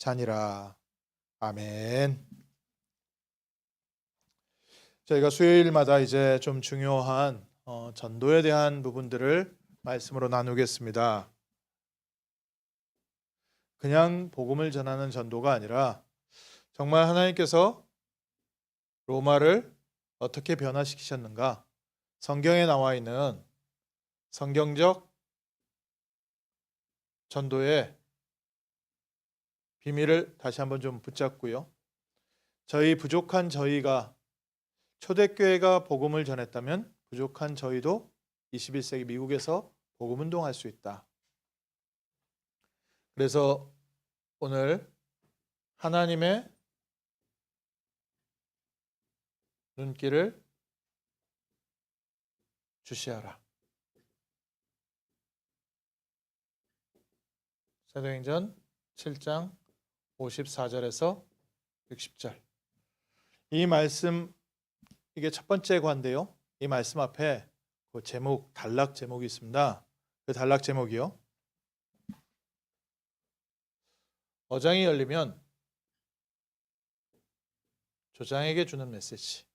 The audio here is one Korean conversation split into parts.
자니라. 아멘. 저희가 수요일마다 이제 좀 중요한 전도에 대한 부분들을 말씀으로 나누겠습니다. 그냥 복음을 전하는 전도가 아니라 정말 하나님께서 로마를 어떻게 변화시키셨는가, 성경에 나와 있는 성경적 전도의 비밀을 다시 한번 좀 붙잡고요. 저희 부족한 저희가 초대교회가 복음을 전했다면 부족한 저희도 21세기 미국에서 복음 운동할 수 있다. 그래서 오늘 하나님의 눈길을 주시하라. 사도행전 7장 54절에서 60절. 이 말씀, 이게 첫 번째 관인데요. 이 말씀 앞에 그 제목, 단락 제목이 있습니다. 그 단락 제목이요. 어장이 열리면 조장에게 주는 메시지.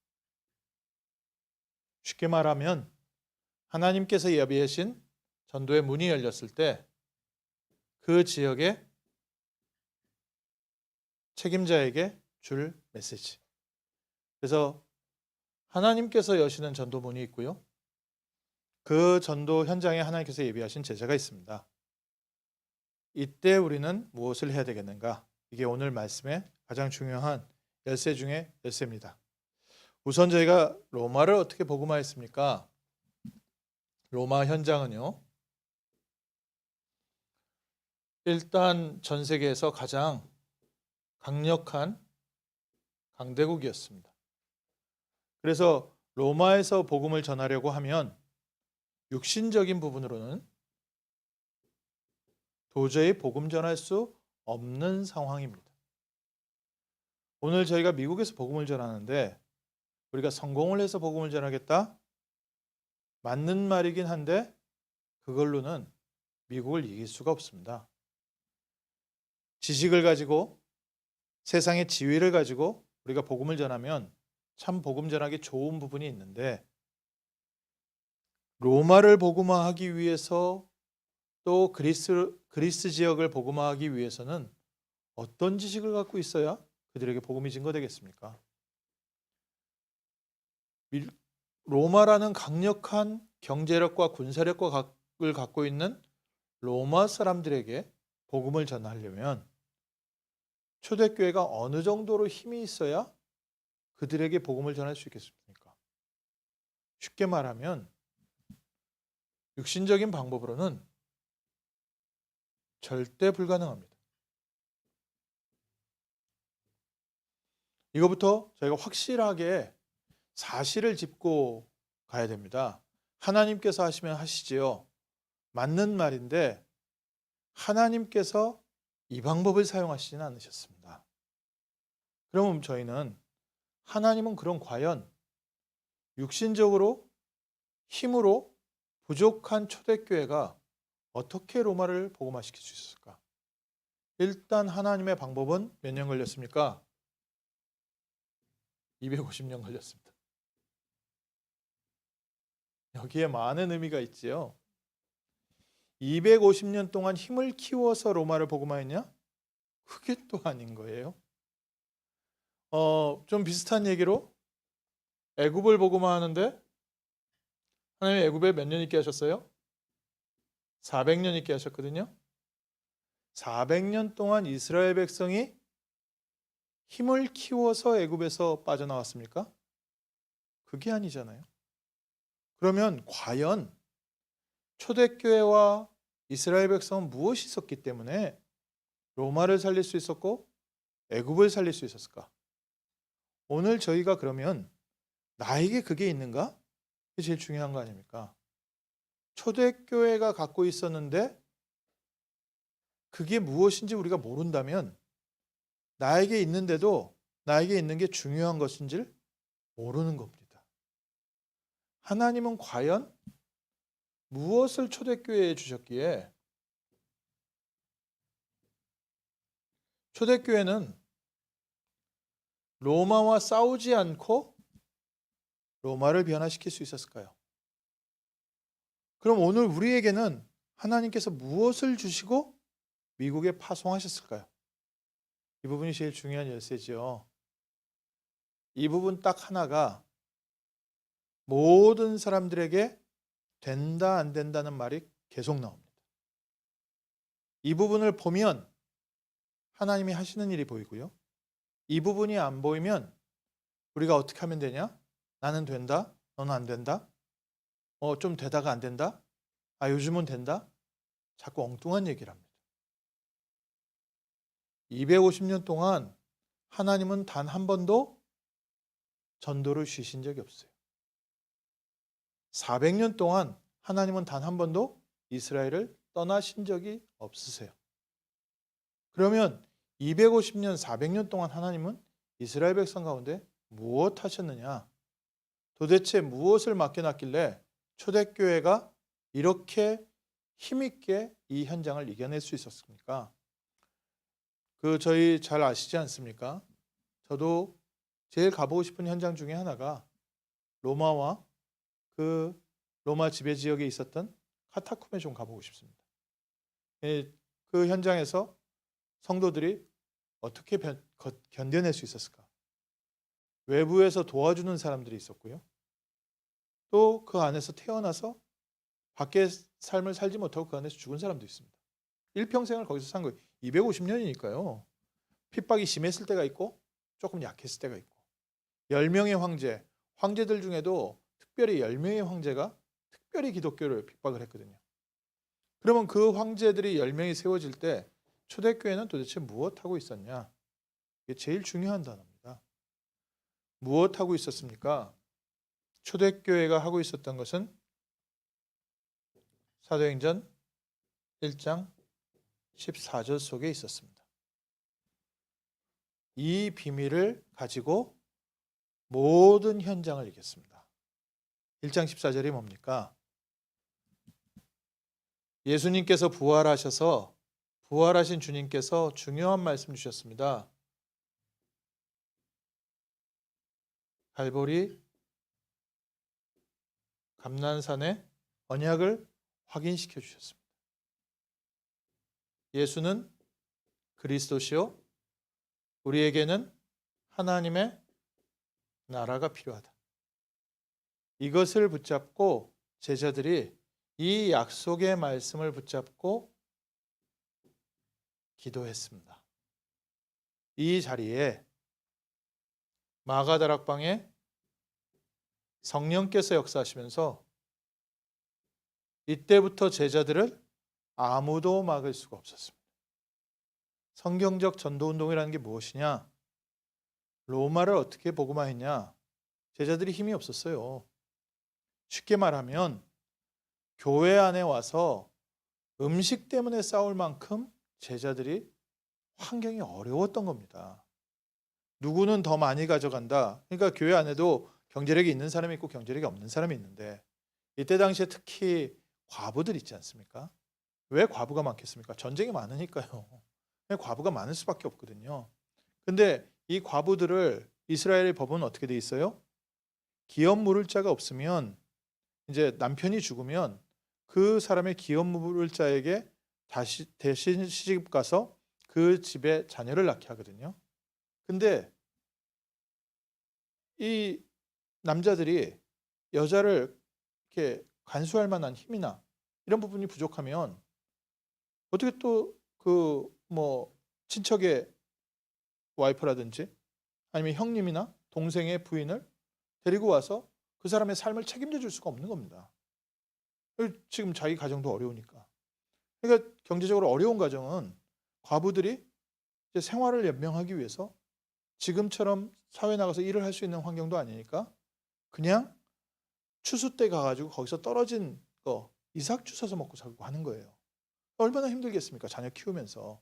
쉽게 말하면 하나님께서 예비하신 전도의 문이 열렸을 때 그 지역의 책임자에게 줄 메시지. 그래서 하나님께서 여시는 전도 문이 있고요. 그 전도 현장에 하나님께서 예비하신 제자가 있습니다. 이때 우리는 무엇을 해야 되겠는가? 이게 오늘 말씀의 가장 중요한 열쇠 중에 열쇠입니다. 우선 저희가 로마를 어떻게 복음화했습니까? 로마 현장은요, 일단 전 세계에서 가장 강력한 강대국이었습니다. 그래서 로마에서 복음을 전하려고 하면 육신적인 부분으로는 도저히 복음 전할 수 없는 상황입니다. 오늘 저희가 미국에서 복음을 전하는데 우리가 성공을 해서 복음을 전하겠다? 맞는 말이긴 한데 그걸로는 미국을 이길 수가 없습니다. 지식을 가지고 세상의 지위를 가지고 우리가 복음을 전하면 참 복음 전하기 좋은 부분이 있는데 로마를 복음화하기 위해서 또 그리스 지역을 복음화하기 위해서는 어떤 지식을 갖고 있어야 그들에게 복음이 증거되겠습니까? 로마라는 강력한 경제력과 군사력을 갖고 있는 로마 사람들에게 복음을 전하려면 초대교회가 어느 정도로 힘이 있어야 그들에게 복음을 전할 수 있겠습니까? 쉽게 말하면 육신적인 방법으로는 절대 불가능합니다. 이거부터 저희가 확실하게 사실을 짚고 가야 됩니다. 하나님께서 하시면 하시지요. 맞는 말인데 하나님께서 이 방법을 사용하시지는 않으셨습니다. 그러면 저희는 하나님은 그럼 과연 육신적으로 힘으로 부족한 초대교회가 어떻게 로마를 복음화시킬 수 있었을까? 일단 하나님의 방법은 몇 년 걸렸습니까? 250년 걸렸습니다. 여기에 많은 의미가 있지요. 250년 동안 힘을 키워서 로마를 복음화했냐? 그게 또 아닌 거예요. 좀 비슷한 얘기로 애굽을 복음화하는데 하나님 애굽에 몇 년 있게 하셨어요? 400년 있게 하셨거든요. 400년 동안 이스라엘 백성이 힘을 키워서 애굽에서 빠져나왔습니까? 그게 아니잖아요. 그러면 과연 초대교회와 이스라엘 백성은 무엇이 있었기 때문에 로마를 살릴 수 있었고 애굽을 살릴 수 있었을까? 오늘 저희가 그러면 나에게 그게 있는가? 그게 제일 중요한 거 아닙니까? 초대교회가 갖고 있었는데 그게 무엇인지 우리가 모른다면 나에게 있는데도 나에게 있는 게 중요한 것인지를 모르는 겁니다. 하나님은 과연 무엇을 초대교회에 주셨기에 초대교회는 로마와 싸우지 않고 로마를 변화시킬 수 있었을까요? 그럼 오늘 우리에게는 하나님께서 무엇을 주시고 미국에 파송하셨을까요? 이 부분이 제일 중요한 열쇠지요. 이 부분 딱 하나가 모든 사람들에게 된다 안 된다는 말이 계속 나옵니다. 이 부분을 보면 하나님이 하시는 일이 보이고요. 이 부분이 안 보이면 우리가 어떻게 하면 되냐? 나는 된다, 너는 안 된다. 좀 되다가 안 된다. 요즘은 된다. 자꾸 엉뚱한 얘기를 합니다. 250년 동안 하나님은 단 한 번도 전도를 쉬신 적이 없어요. 400년 동안 하나님은 단 한 번도 이스라엘을 떠나신 적이 없으세요. 그러면 250년, 400년 동안 하나님은 이스라엘 백성 가운데 무엇 하셨느냐? 도대체 무엇을 맡겨놨길래 초대교회가 이렇게 힘있게 이 현장을 이겨낼 수 있었습니까? 저희 잘 아시지 않습니까? 저도 제일 가보고 싶은 현장 중에 하나가 로마와 그 로마 지배 지역에 있었던 카타콤에 좀 가보고 싶습니다. 그 현장에서 성도들이 어떻게 견뎌낼 수 있었을까? 외부에서 도와주는 사람들이 있었고요. 또 그 안에서 태어나서 밖의 삶을 살지 못하고 그 안에서 죽은 사람도 있습니다. 일평생을 거기서 산 거예요. 250년이니까요. 핍박이 심했을 때가 있고 조금 약했을 때가 있고 10명의 황제들 중에도 특별히 10명의 황제가 특별히 기독교를 핍박을 했거든요. 그러면 그 황제들이 10명이 세워질 때 초대교회는 도대체 무엇하고 있었냐? 이게 제일 중요한 단어입니다. 무엇하고 있었습니까? 초대교회가 하고 있었던 것은 사도행전 1장 14절 속에 있었습니다. 이 비밀을 가지고 모든 현장을 이겼습니다. 1장 14절이 뭡니까? 예수님께서 부활하셔서 부활하신 주님께서 중요한 말씀 주셨습니다. 갈보리 감난산의 언약을 확인시켜 주셨습니다. 예수는 그리스도시요 우리에게는 하나님의 나라가 필요하다. 이것을 붙잡고 제자들이 이 약속의 말씀을 붙잡고 기도했습니다. 이 자리에 마가다락방에 성령께서 역사하시면서 이때부터 제자들을 아무도 막을 수가 없었습니다. 성경적 전도운동이라는 게 무엇이냐? 로마를 어떻게 복음화했냐? 제자들이 힘이 없었어요. 쉽게 말하면 교회 안에 와서 음식 때문에 싸울 만큼 제자들이 환경이 어려웠던 겁니다. 누구는 더 많이 가져간다. 그러니까 교회 안에도 경제력이 있는 사람이 있고 경제력이 없는 사람이 있는데 이때 당시에 특히 과부들 있지 않습니까? 왜 과부가 많겠습니까? 전쟁이 많으니까요. 과부가 많을 수밖에 없거든요. 근데 이 과부들을 이스라엘의 법은 어떻게 돼 있어요? 기업 물을 자가 없으면 이제 남편이 죽으면 그 사람의 기업 물을 자에게 다시 대신 시집 가서 그 집에 자녀를 낳게 하거든요. 근데 이 남자들이 여자를 이렇게 간수할 만한 힘이나 이런 부분이 부족하면 어떻게 또 친척의 와이프라든지 아니면 형님이나 동생의 부인을 데리고 와서 그 사람의 삶을 책임져 줄 수가 없는 겁니다. 지금 자기 가정도 어려우니까. 그러니까 경제적으로 어려운 가정은 과부들이 이제 생활을 연명하기 위해서 지금처럼 사회 나가서 일을 할 수 있는 환경도 아니니까 그냥 추수 때 가가지고 거기서 떨어진 거 이삭 주워서 먹고 살고 하는 거예요. 얼마나 힘들겠습니까? 자녀 키우면서.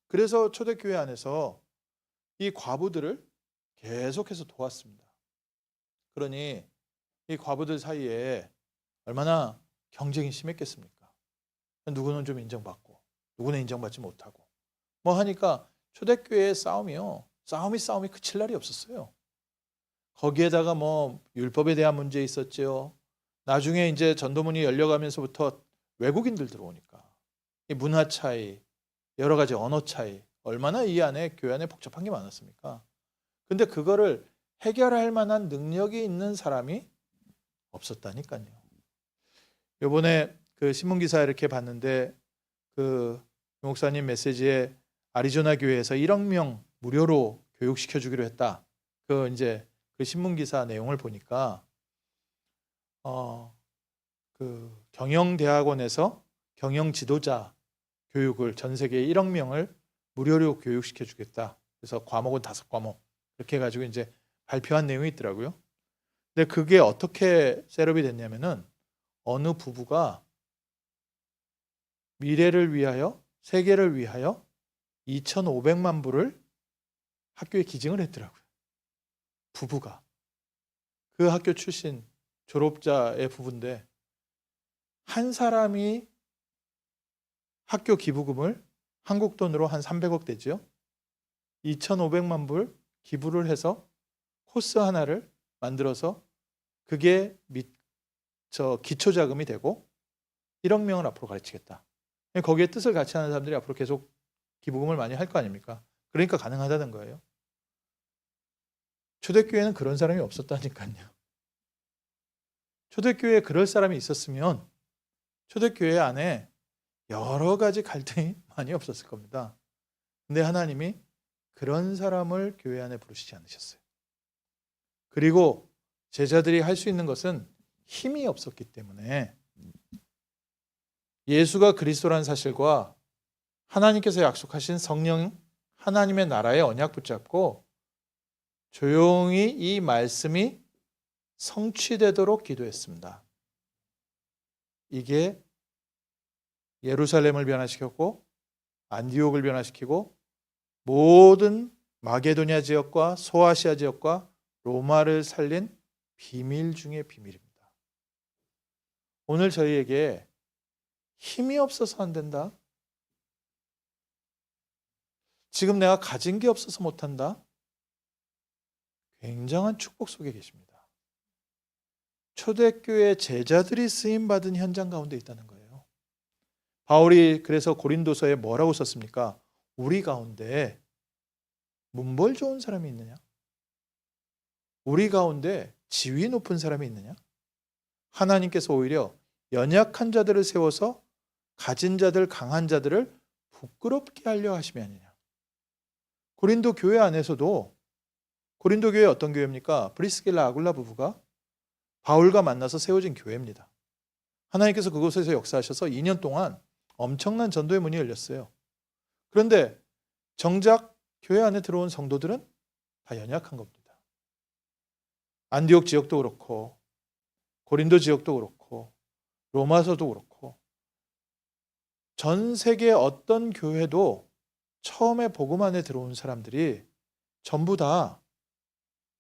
그래서 초대교회 안에서 이 과부들을 계속해서 도왔습니다. 그러니 이 과부들 사이에 얼마나 경쟁이 심했겠습니까? 누구는 좀 인정받고 누구는 인정받지 못하고 하니까 초대교회의 싸움이 그칠 날이 없었어요. 거기에다가 뭐 율법에 대한 문제 있었죠. 나중에 이제 전도문이 열려가면서부터 외국인들 들어오니까 이 문화 차이, 여러 가지 언어 차이, 얼마나 이 안에 교회 안에 복잡한 게 많았습니까? 근데 그거를 해결할 만한 능력이 있는 사람이 없었다니까요. 요번에 그 신문 기사 이렇게 봤는데 그 목사님 메시지에 아리조나 교회에서 1억 명 무료로 교육시켜 주기로 했다. 그 이제 그 신문 기사 내용을 보니까 그 경영대학원에서 경영 지도자 교육을 전 세계 1억 명을 무료로 교육시켜 주겠다. 그래서 과목은 5과목 이렇게 해가지고 이제 발표한 내용이 있더라고요. 근데 그게 어떻게 셋업이 됐냐면은 어느 부부가 미래를 위하여, 세계를 위하여 2,500만 불을 학교에 기증을 했더라고요. 부부가. 그 학교 출신 졸업자의 부부인데 한 사람이 학교 기부금을 한국 돈으로 한 300억 되죠. 2,500만 불 기부를 해서 코스 하나를 만들어서 그게 기초 자금이 되고 1억 명을 앞으로 가르치겠다. 거기에 뜻을 같이 하는 사람들이 앞으로 계속 기부금을 많이 할 거 아닙니까? 그러니까 가능하다는 거예요. 초대교회는 그런 사람이 없었다니까요. 초대교회에 그럴 사람이 있었으면 초대교회 안에 여러 가지 갈등이 많이 없었을 겁니다. 근데 하나님이 그런 사람을 교회 안에 부르시지 않으셨어요. 그리고 제자들이 할 수 있는 것은 힘이 없었기 때문에 예수가 그리스도라는 사실과 하나님께서 약속하신 성령 하나님의 나라의 언약 붙잡고 조용히 이 말씀이 성취되도록 기도했습니다. 이게 예루살렘을 변화시켰고 안디옥을 변화시키고 모든 마게도냐 지역과 소아시아 지역과 로마를 살린 비밀 중의 비밀입니다. 오늘 저희에게 힘이 없어서 안 된다. 지금 내가 가진 게 없어서 못한다. 굉장한 축복 속에 계십니다. 초대교회 제자들이 쓰임받은 현장 가운데 있다는 거예요. 바울이 그래서 고린도서에 뭐라고 썼습니까? 우리 가운데 문벌 좋은 사람이 있느냐? 우리 가운데 지위 높은 사람이 있느냐? 하나님께서 오히려 연약한 자들을 세워서 가진 자들, 강한 자들을 부끄럽게 하려 하심이 아니냐. 고린도 교회 안에서도 고린도 교회 어떤 교회입니까? 브리스길라 아굴라 부부가 바울과 만나서 세워진 교회입니다. 하나님께서 그곳에서 역사하셔서 2년 동안 엄청난 전도의 문이 열렸어요. 그런데 정작 교회 안에 들어온 성도들은 다 연약한 겁니다. 안디옥 지역도 그렇고 고린도 지역도 그렇고 로마서도 그렇고 전 세계 어떤 교회도 처음에 복음 안에 들어온 사람들이 전부 다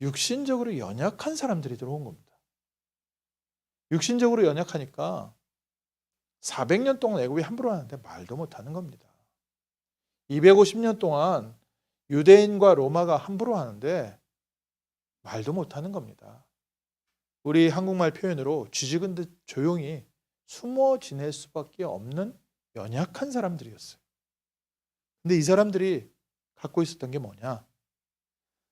육신적으로 연약한 사람들이 들어온 겁니다. 육신적으로 연약하니까 400년 동안 애굽이 함부로 하는데 말도 못하는 겁니다. 250년 동안 유대인과 로마가 함부로 하는데 말도 못하는 겁니다. 우리 한국말 표현으로 쥐죽은 듯 조용히 숨어 지낼 수밖에 없는 연약한 사람들이었어요. 근데 이 사람들이 갖고 있었던 게 뭐냐?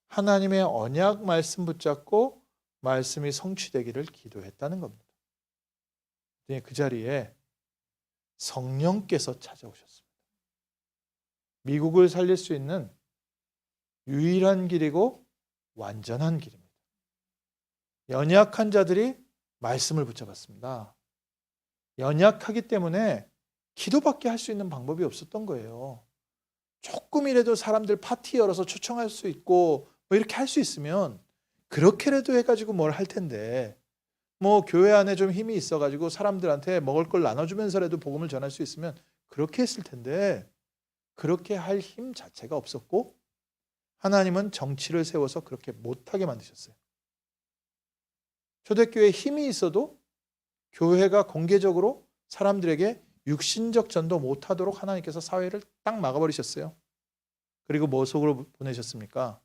하나님의 언약 말씀 붙잡고 말씀이 성취되기를 기도했다는 겁니다. 그 자리에 성령께서 찾아오셨습니다. 미국을 살릴 수 있는 유일한 길이고 완전한 길입니다. 연약한 자들이 말씀을 붙잡았습니다. 연약하기 때문에 기도밖에 할 수 있는 방법이 없었던 거예요. 조금이라도 사람들 파티 열어서 초청할 수 있고 뭐 이렇게 할 수 있으면 그렇게라도 해가지고 뭘 할 텐데 뭐 교회 안에 좀 힘이 있어가지고 사람들한테 먹을 걸 나눠주면서라도 복음을 전할 수 있으면 그렇게 했을 텐데 그렇게 할 힘 자체가 없었고 하나님은 정치를 세워서 그렇게 못하게 만드셨어요. 초대교회에 힘이 있어도 교회가 공개적으로 사람들에게 육신적 전도 못하도록 하나님께서 사회를 딱 막아버리셨어요. 그리고 뭐 속으로 보내셨습니까?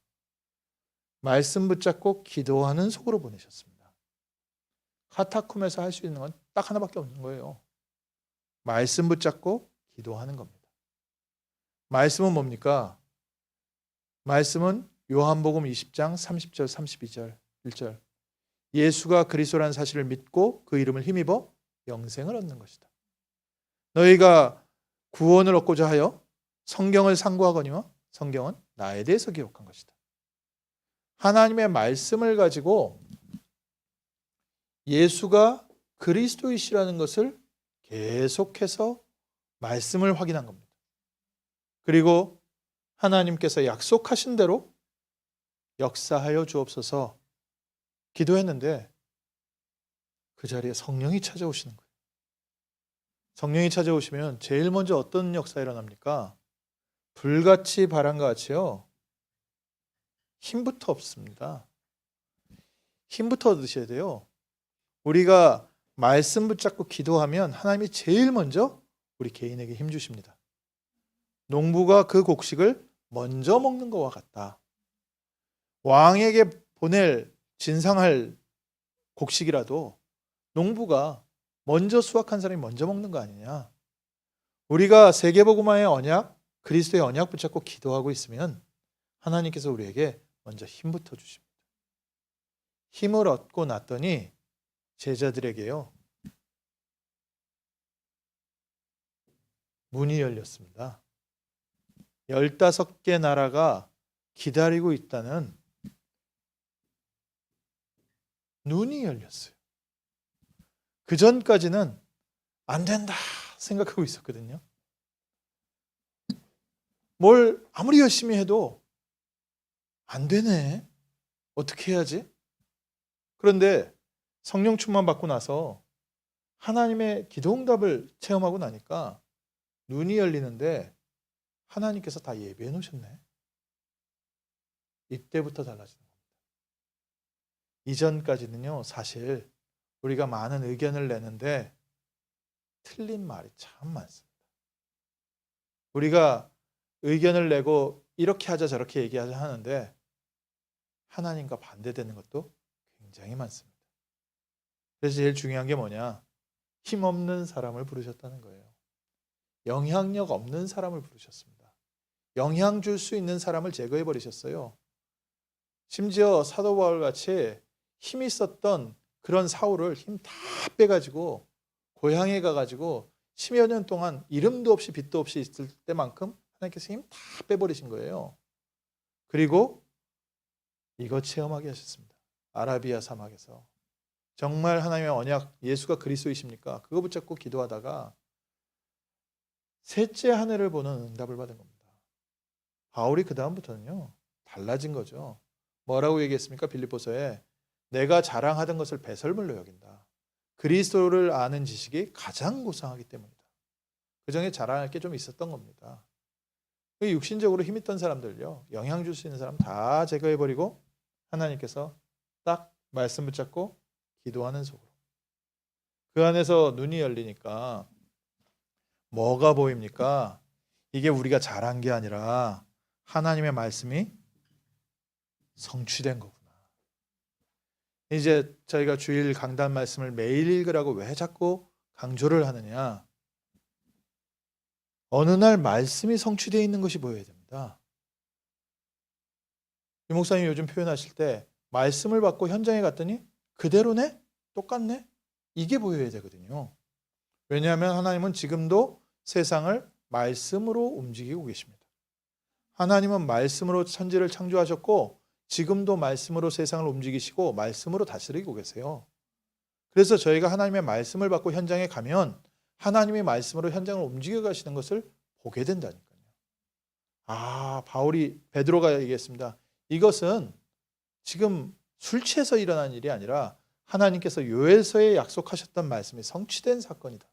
말씀 붙잡고 기도하는 속으로 보내셨습니다. 카타콤에서 할 수 있는 건 딱 하나밖에 없는 거예요. 말씀 붙잡고 기도하는 겁니다. 말씀은 뭡니까? 말씀은 요한복음 20장 30절 32절 1절 예수가 그리스도라는 사실을 믿고 그 이름을 힘입어 영생을 얻는 것이다. 너희가 구원을 얻고자 하여 성경을 상고하거니와 성경은 나에 대해서 기록한 것이다. 하나님의 말씀을 가지고 예수가 그리스도이시라는 것을 계속해서 말씀을 확인한 겁니다. 그리고 하나님께서 약속하신 대로 역사하여 주옵소서 기도했는데 그 자리에 성령이 찾아오시는 거예요. 성령이 찾아오시면 제일 먼저 어떤 역사가 일어납니까? 불같이 바람과 같이요. 힘부터 없습니다. 힘부터 얻으셔야 돼요. 우리가 말씀 붙잡고 기도하면 하나님이 제일 먼저 우리 개인에게 힘 주십니다. 농부가 그 곡식을 먼저 먹는 것과 같다. 왕에게 보낼 진상할 곡식이라도 농부가 먼저 수확한 사람이 먼저 먹는 거 아니냐. 우리가 세계복음화의 언약, 그리스도의 언약 붙잡고 기도하고 있으면 하나님께서 우리에게 먼저 힘부터 주십니다. 힘을 얻고 났더니 제자들에게요. 문이 열렸습니다. 15개 나라가 기다리고 있다는 눈이 열렸어요. 그 전까지는 안 된다 생각하고 있었거든요. 뭘 아무리 열심히 해도 안 되네. 어떻게 해야지? 그런데 성령 충만 받고 나서 하나님의 기도응답을 체험하고 나니까 눈이 열리는데 하나님께서 다 예비해 놓으셨네. 이때부터 달라지는 겁니다. 이전까지는요, 사실 우리가 많은 의견을 내는데 틀린 말이 참 많습니다. 우리가 의견을 내고 이렇게 하자 저렇게 얘기하자 하는데 하나님과 반대되는 것도 굉장히 많습니다. 그래서 제일 중요한 게 뭐냐? 힘없는 사람을 부르셨다는 거예요. 영향력 없는 사람을 부르셨습니다. 영향 줄 수 있는 사람을 제거해 버리셨어요. 심지어 사도 바울 같이 힘 있었던 그런 사울을 힘 다 빼가지고 고향에 가가지고 10여 년 동안 이름도 없이 빛도 없이 있을 때만큼 하나님께서 힘 다 빼버리신 거예요. 그리고 이거 체험하게 하셨습니다. 아라비아 사막에서 정말 하나님의 언약 예수가 그리스도이십니까? 그거 붙잡고 기도하다가 셋째 하늘을 보는 응답을 받은 겁니다. 바울이 그 다음부터는요 달라진 거죠. 뭐라고 얘기했습니까? 빌립보서에 내가 자랑하던 것을 배설물로 여긴다. 그리스도를 아는 지식이 가장 고상하기 때문이다. 그 전에 자랑할 게 좀 있었던 겁니다. 육신적으로 힘있던 사람들요 영향 줄 수 있는 사람 다 제거해버리고 하나님께서 딱 말씀 붙잡고 기도하는 속으로 그 안에서 눈이 열리니까 뭐가 보입니까? 이게 우리가 잘한 게 아니라 하나님의 말씀이 성취된 거구나. 이제 저희가 주일 강단 말씀을 매일 읽으라고 왜 자꾸 강조를 하느냐? 어느 날 말씀이 성취되어 있는 것이 보여야 됩니다. 유 목사님이 요즘 표현하실 때 말씀을 받고 현장에 갔더니 그대로네? 똑같네? 이게 보여야 되거든요. 왜냐하면 하나님은 지금도 세상을 말씀으로 움직이고 계십니다. 하나님은 말씀으로 천지를 창조하셨고 지금도 말씀으로 세상을 움직이시고 말씀으로 다스리고 계세요. 그래서 저희가 하나님의 말씀을 받고 현장에 가면 하나님의 말씀으로 현장을 움직여 가시는 것을 보게 된다니까요. 베드로가 얘기했습니다. 이것은 지금 술 취해서 일어난 일이 아니라 하나님께서 요엘서에 약속하셨던 말씀이 성취된 사건이다.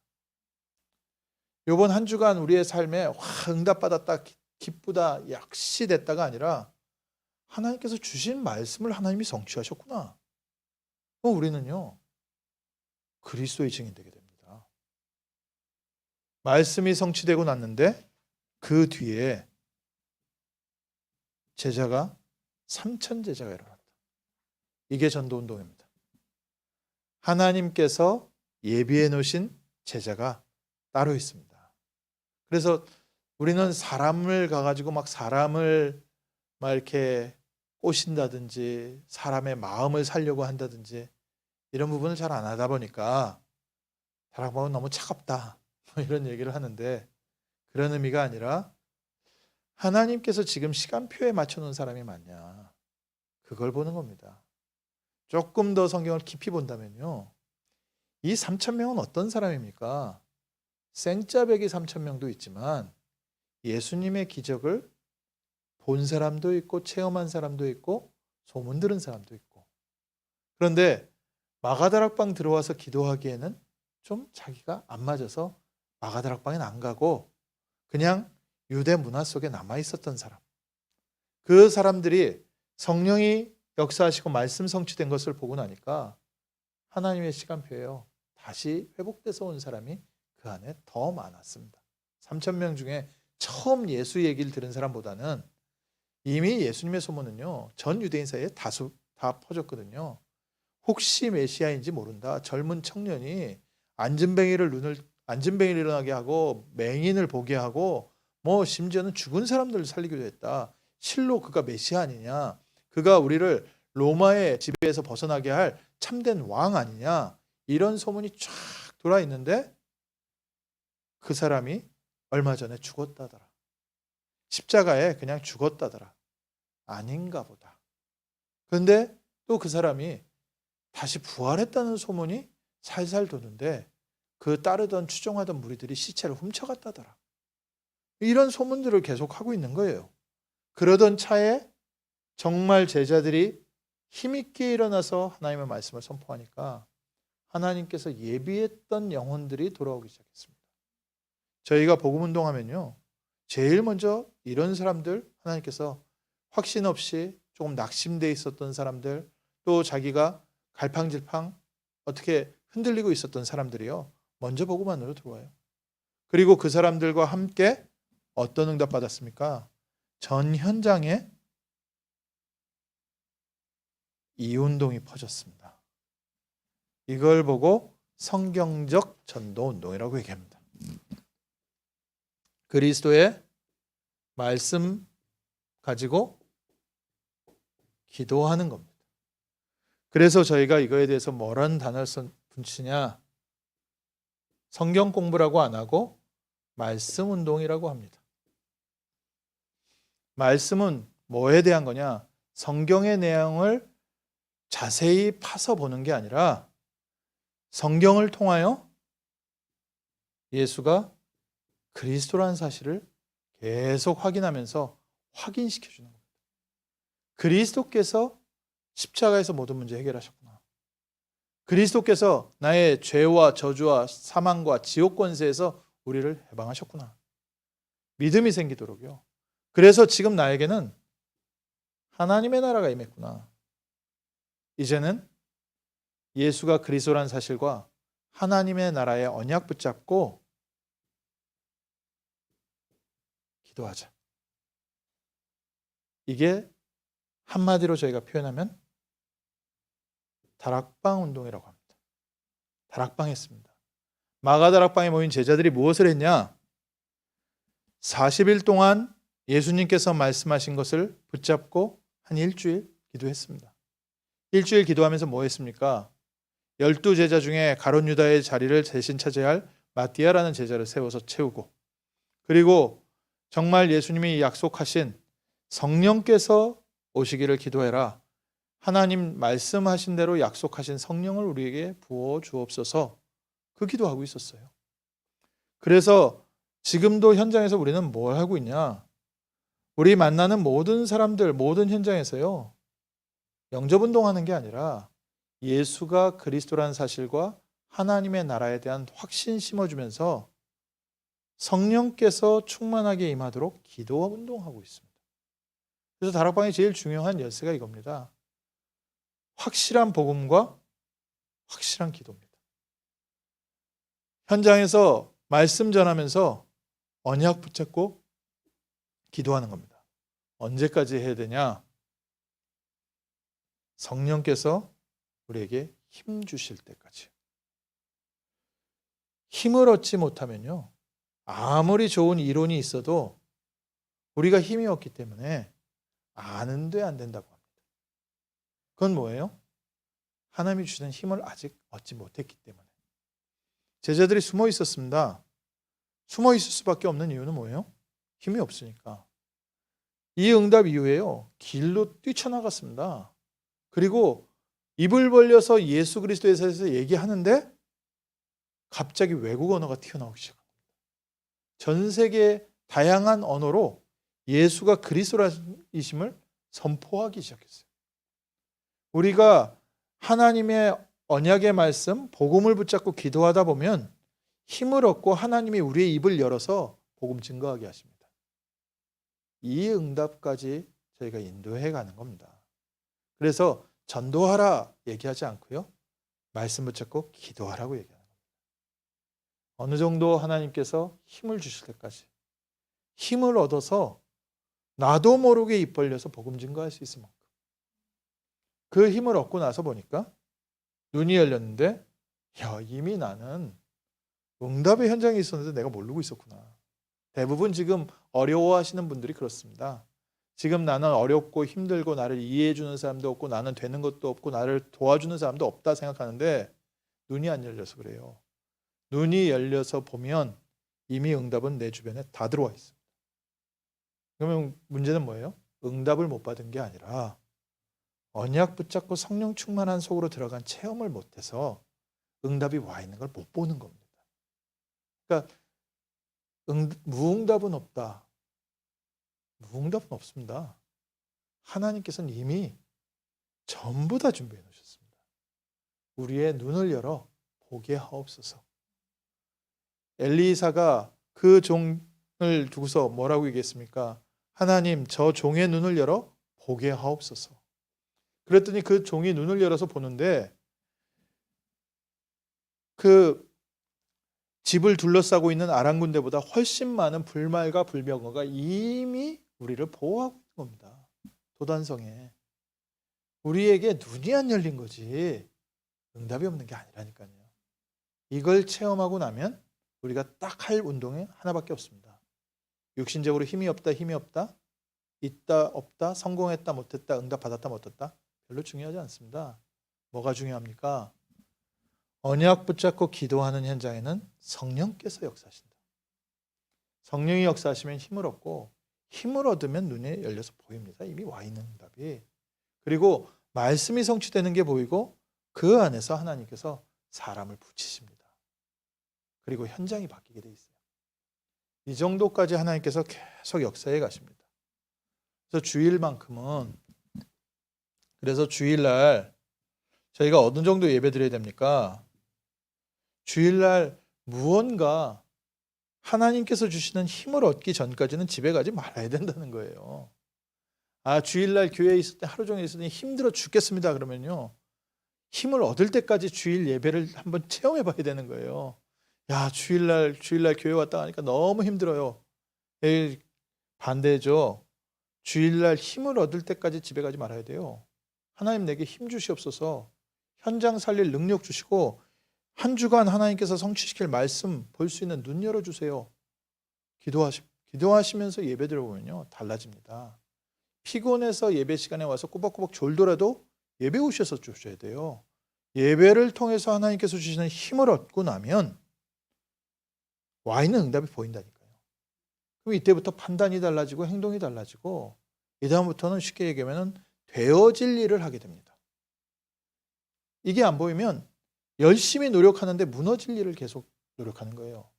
이번 한 주간 우리의 삶에 응답받았다, 기쁘다, 역시 됐다가 아니라 하나님께서 주신 말씀을 하나님이 성취하셨구나. 우리는요 그리스도의 증인되게 됩니다. 말씀이 성취되고 났는데 그 뒤에 제자가 3천 제자가 일어났다. 이게 전도운동입니다. 하나님께서 예비해 놓으신 제자가 따로 있습니다. 그래서 우리는 사람을 가가지고 막 사람을 막 이렇게 꼬신다든지 사람의 마음을 살려고 한다든지 이런 부분을 잘 안 하다 보니까 다락방은 너무 차갑다 이런 얘기를 하는데, 그런 의미가 아니라 하나님께서 지금 시간표에 맞춰놓은 사람이 맞냐, 그걸 보는 겁니다. 조금 더 성경을 깊이 본다면요, 이 3천 명은 어떤 사람입니까? 생짜배기 3천 명도 있지만 예수님의 기적을 본 사람도 있고 체험한 사람도 있고 소문 들은 사람도 있고. 그런데 마가다락방 들어와서 기도하기에는 좀 자기가 안 맞아서 마가다락방엔 안 가고 그냥 유대 문화 속에 남아 있었던 사람, 그 사람들이 성령이 역사하시고 말씀 성취된 것을 보고 나니까 하나님의 시간표예요, 다시 회복돼서 온 사람이 그 안에 더 많았습니다. 3천 명 중에 처음 예수 얘기를 들은 사람보다는 이미 예수님의 소문은요 전 유대인 사이에 다 퍼졌거든요. 혹시 메시아인지 모른다, 젊은 청년이 안진뱅이를 일어나게 하고 맹인을 보게 하고 뭐 심지어는 죽은 사람들을 살리기도 했다, 실로 그가 메시아 아니냐, 그가 우리를 로마의 지배에서 벗어나게 할 참된 왕 아니냐, 이런 소문이 쫙 돌아 있는데 그 사람이 얼마 전에 죽었다더라, 십자가에 그냥 죽었다더라, 아닌가 보다. 그런데 또 그 사람이 다시 부활했다는 소문이 살살 도는데 그 따르던 추종하던 무리들이 시체를 훔쳐갔다더라, 이런 소문들을 계속 하고 있는 거예요. 그러던 차에 정말 제자들이 힘있게 일어나서 하나님의 말씀을 선포하니까 하나님께서 예비했던 영혼들이 돌아오기 시작했습니다. 저희가 복음운동하면요, 제일 먼저 이런 사람들, 하나님께서 확신 없이 조금 낙심돼 있었던 사람들, 또 자기가 갈팡질팡 어떻게 흔들리고 있었던 사람들이요, 먼저 복음안으로 들어와요. 그리고 그 사람들과 함께 어떤 응답 받았습니까? 전 현장에 이운동이 퍼졌습니다. 이걸 보고 성경적 전도운동이라고 얘기합니다. 그리스도의 말씀 가지고 기도하는 겁니다. 그래서 저희가 이거에 대해서 뭐라는 단어를 붙이냐, 성경 공부라고 안 하고 말씀 운동이라고 합니다. 말씀은 뭐에 대한 거냐, 성경의 내용을 자세히 파서 보는 게 아니라 성경을 통하여 예수가 그리스도라는 사실을 계속 확인하면서 확인시켜 주는 겁니다. 그리스도께서 십자가에서 모든 문제 해결하셨구나. 그리스도께서 나의 죄와 저주와 사망과 지옥 권세에서 우리를 해방하셨구나. 믿음이 생기도록요. 그래서 지금 나에게는 하나님의 나라가 임했구나. 이제는 예수가 그리스도라는 사실과 하나님의 나라의 언약 붙잡고 기도하자. 이게 한마디로 저희가 표현하면 다락방 운동이라고 합니다. 다락방 했습니다. 마가다락방에 모인 제자들이 무엇을 했냐? 40일 동안 예수님께서 말씀하신 것을 붙잡고 한 일주일 기도했습니다. 일주일 기도하면서 뭐 했습니까? 12제자 중에 가룟 유다의 자리를 대신 차지해야 할 마띠아라는 제자를 세워서 채우고, 그리고 정말 예수님이 약속하신 성령께서 오시기를 기도해라, 하나님 말씀하신 대로 약속하신 성령을 우리에게 부어 주옵소서, 그 기도하고 있었어요. 그래서 지금도 현장에서 우리는 뭘 하고 있냐? 우리 만나는 모든 사람들, 모든 현장에서요, 영접운동하는 게 아니라 예수가 그리스도라는 사실과 하나님의 나라에 대한 확신 심어주면서 성령께서 충만하게 임하도록 기도운동하고 있습니다. 그래서 다락방의 제일 중요한 열쇠가 이겁니다. 확실한 복음과 확실한 기도입니다. 현장에서 말씀 전하면서 언약 붙잡고 기도하는 겁니다. 언제까지 해야 되냐? 성령께서 우리에게 힘 주실 때까지. 힘을 얻지 못하면요, 아무리 좋은 이론이 있어도 우리가 힘이 없기 때문에 아는데 안 된다고 합니다. 그건 뭐예요? 하나님이 주시는 힘을 아직 얻지 못했기 때문에. 제자들이 숨어 있었습니다. 숨어 있을 수밖에 없는 이유는 뭐예요? 힘이 없으니까. 이 응답 이후에요, 길로 뛰쳐나갔습니다. 그리고 입을 벌려서 예수 그리스도에 대해서 얘기하는데 갑자기 외국 언어가 튀어나오기 시작합니다. 전 세계 다양한 언어로 예수가 그리스도이심을 선포하기 시작했어요. 우리가 하나님의 언약의 말씀, 복음을 붙잡고 기도하다 보면 힘을 얻고 하나님이 우리의 입을 열어서 복음 증거하게 하십니다. 이 응답까지 저희가 인도해 가는 겁니다. 그래서 전도하라 얘기하지 않고요, 말씀 붙잡고 기도하라고 얘기하는 겁니다. 어느 정도 하나님께서 힘을 주실 때까지, 힘을 얻어서 나도 모르게 입 벌려서 복음 증거할 수 있을 만큼. 그 힘을 얻고 나서 보니까 눈이 열렸는데, 야, 이미 나는 응답의 현장에 있었는데 내가 모르고 있었구나. 대부분 지금 어려워하시는 분들이 그렇습니다. 지금 나는 어렵고 힘들고 나를 이해해 주는 사람도 없고 나는 되는 것도 없고 나를 도와주는 사람도 없다 생각하는데 눈이 안 열려서 그래요. 눈이 열려서 보면 이미 응답은 내 주변에 다 들어와 있습니다. 그러면 문제는 뭐예요? 응답을 못 받은 게 아니라 언약 붙잡고 성령 충만한 속으로 들어간 체험을 못해서 응답이 와 있는 걸 못 보는 겁니다. 그러니까 무응답은 없다. 무응답은 없습니다. 하나님께서는 이미 전부 다 준비해 놓으셨습니다. 우리의 눈을 열어 보게 하옵소서. 엘리사가 그 종을 두고서 뭐라고 얘기했습니까? 하나님, 저 종의 눈을 열어 보게 하옵소서. 그랬더니 그 종이 눈을 열어서 보는데 그 집을 둘러싸고 있는 아람 군대보다 훨씬 많은 불말과 불병거가 이미 우리를 보호하고 있는 겁니다. 도단성에. 우리에게 눈이 안 열린 거지 응답이 없는 게 아니라니까요. 이걸 체험하고 나면 우리가 딱 할 운동이 하나밖에 없습니다. 육신적으로 힘이 없다, 있다, 없다, 성공했다, 못했다, 응답 받았다, 못했다 별로 중요하지 않습니다. 뭐가 중요합니까? 언약 붙잡고 기도하는 현장에는 성령께서 역사하신다. 성령이 역사하시면 힘을 얻고 힘을 얻으면 눈에 열려서 보입니다. 이미 와 있는 응답이. 그리고 말씀이 성취되는 게 보이고 그 안에서 하나님께서 사람을 붙이십니다. 그리고 현장이 바뀌게 돼 있어요. 이 정도까지 하나님께서 계속 역사해 가십니다. 그래서 주일만큼은, 그래서 주일날 저희가 어느 정도 예배 드려야 됩니까? 주일날 무언가 하나님께서 주시는 힘을 얻기 전까지는 집에 가지 말아야 된다는 거예요. 아, 주일날 교회에 있을 때 하루 종일 있으니 힘들어 죽겠습니다. 그러면요, 힘을 얻을 때까지 주일 예배를 한번 체험해 봐야 되는 거예요. 야, 주일날 교회 왔다 가니까 너무 힘들어요. 반대죠. 주일날 힘을 얻을 때까지 집에 가지 말아야 돼요. 하나님 내게 힘 주시옵소서. 현장 살릴 능력 주시고 한 주간 하나님께서 성취시킬 말씀 볼 수 있는 눈 열어주세요. 기도하시면서 예배 들어보면요, 달라집니다. 피곤해서 예배 시간에 와서 꼬박꼬박 졸더라도 예배 오셔서 주셔야 돼요. 예배를 통해서 하나님께서 주시는 힘을 얻고 나면 와 있는 응답이 보인다니까요. 그럼 이때부터 판단이 달라지고 행동이 달라지고 이 다음부터는 쉽게 얘기하면 되어질 일을 하게 됩니다. 이게 안 보이면 열심히 노력하는데 무너질 일을 계속 노력하는 거예요.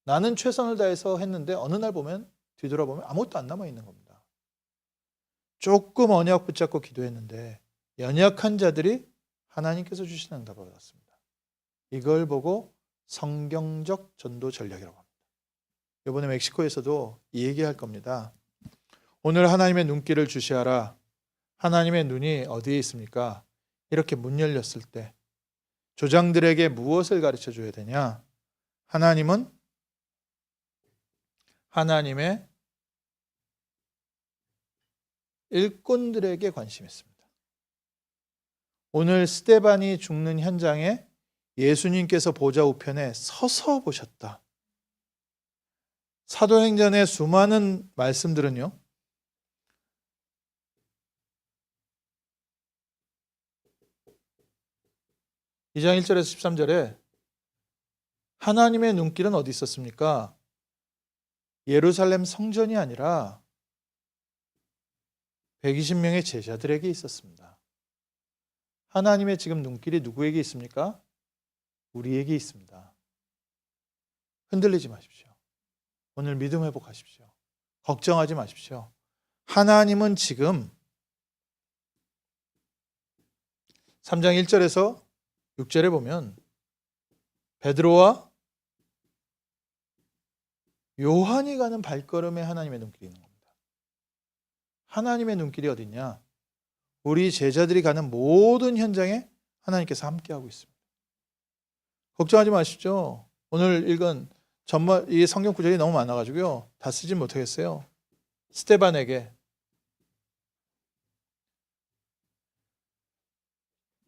나는 최선을 다해서 했는데 어느 날 보면 뒤돌아보면 아무것도 안 남아있는 겁니다. 조금 언약 붙잡고 기도했는데 연약한 자들이 하나님께서 주시는 응답을 받았습니다. 이걸 보고 성경적 전도 전략이라고 합니다. 이번에 멕시코에서도 이 얘기할 겁니다. 오늘 하나님의 눈길을 주시하라. 하나님의 눈이 어디에 있습니까? 이렇게 문 열렸을 때 조장들에게 무엇을 가르쳐 줘야 되냐? 하나님은 하나님의 일꾼들에게 관심했습니다. 오늘 스데반이 죽는 현장에 예수님께서 보좌 우편에 서서 보셨다. 사도행전의 수많은 말씀들은요, 2장 1절에서 13절에 하나님의 눈길은 어디 있었습니까? 예루살렘 성전이 아니라 120명의 제자들에게 있었습니다. 하나님의 지금 눈길이 누구에게 있습니까? 우리에게 있습니다. 흔들리지 마십시오. 오늘 믿음 회복하십시오. 걱정하지 마십시오. 하나님은 지금 3장 1절에서 6절에 보면 베드로와 요한이 가는 발걸음에 하나님의 눈길이 있는 겁니다. 하나님의 눈길이 어디냐? 우리 제자들이 가는 모든 현장에 하나님께서 함께하고 있습니다. 걱정하지 마십시오. 오늘 읽은 이 성경 구절이 너무 많아가지고요, 다 쓰진 못하겠어요. 스데반에게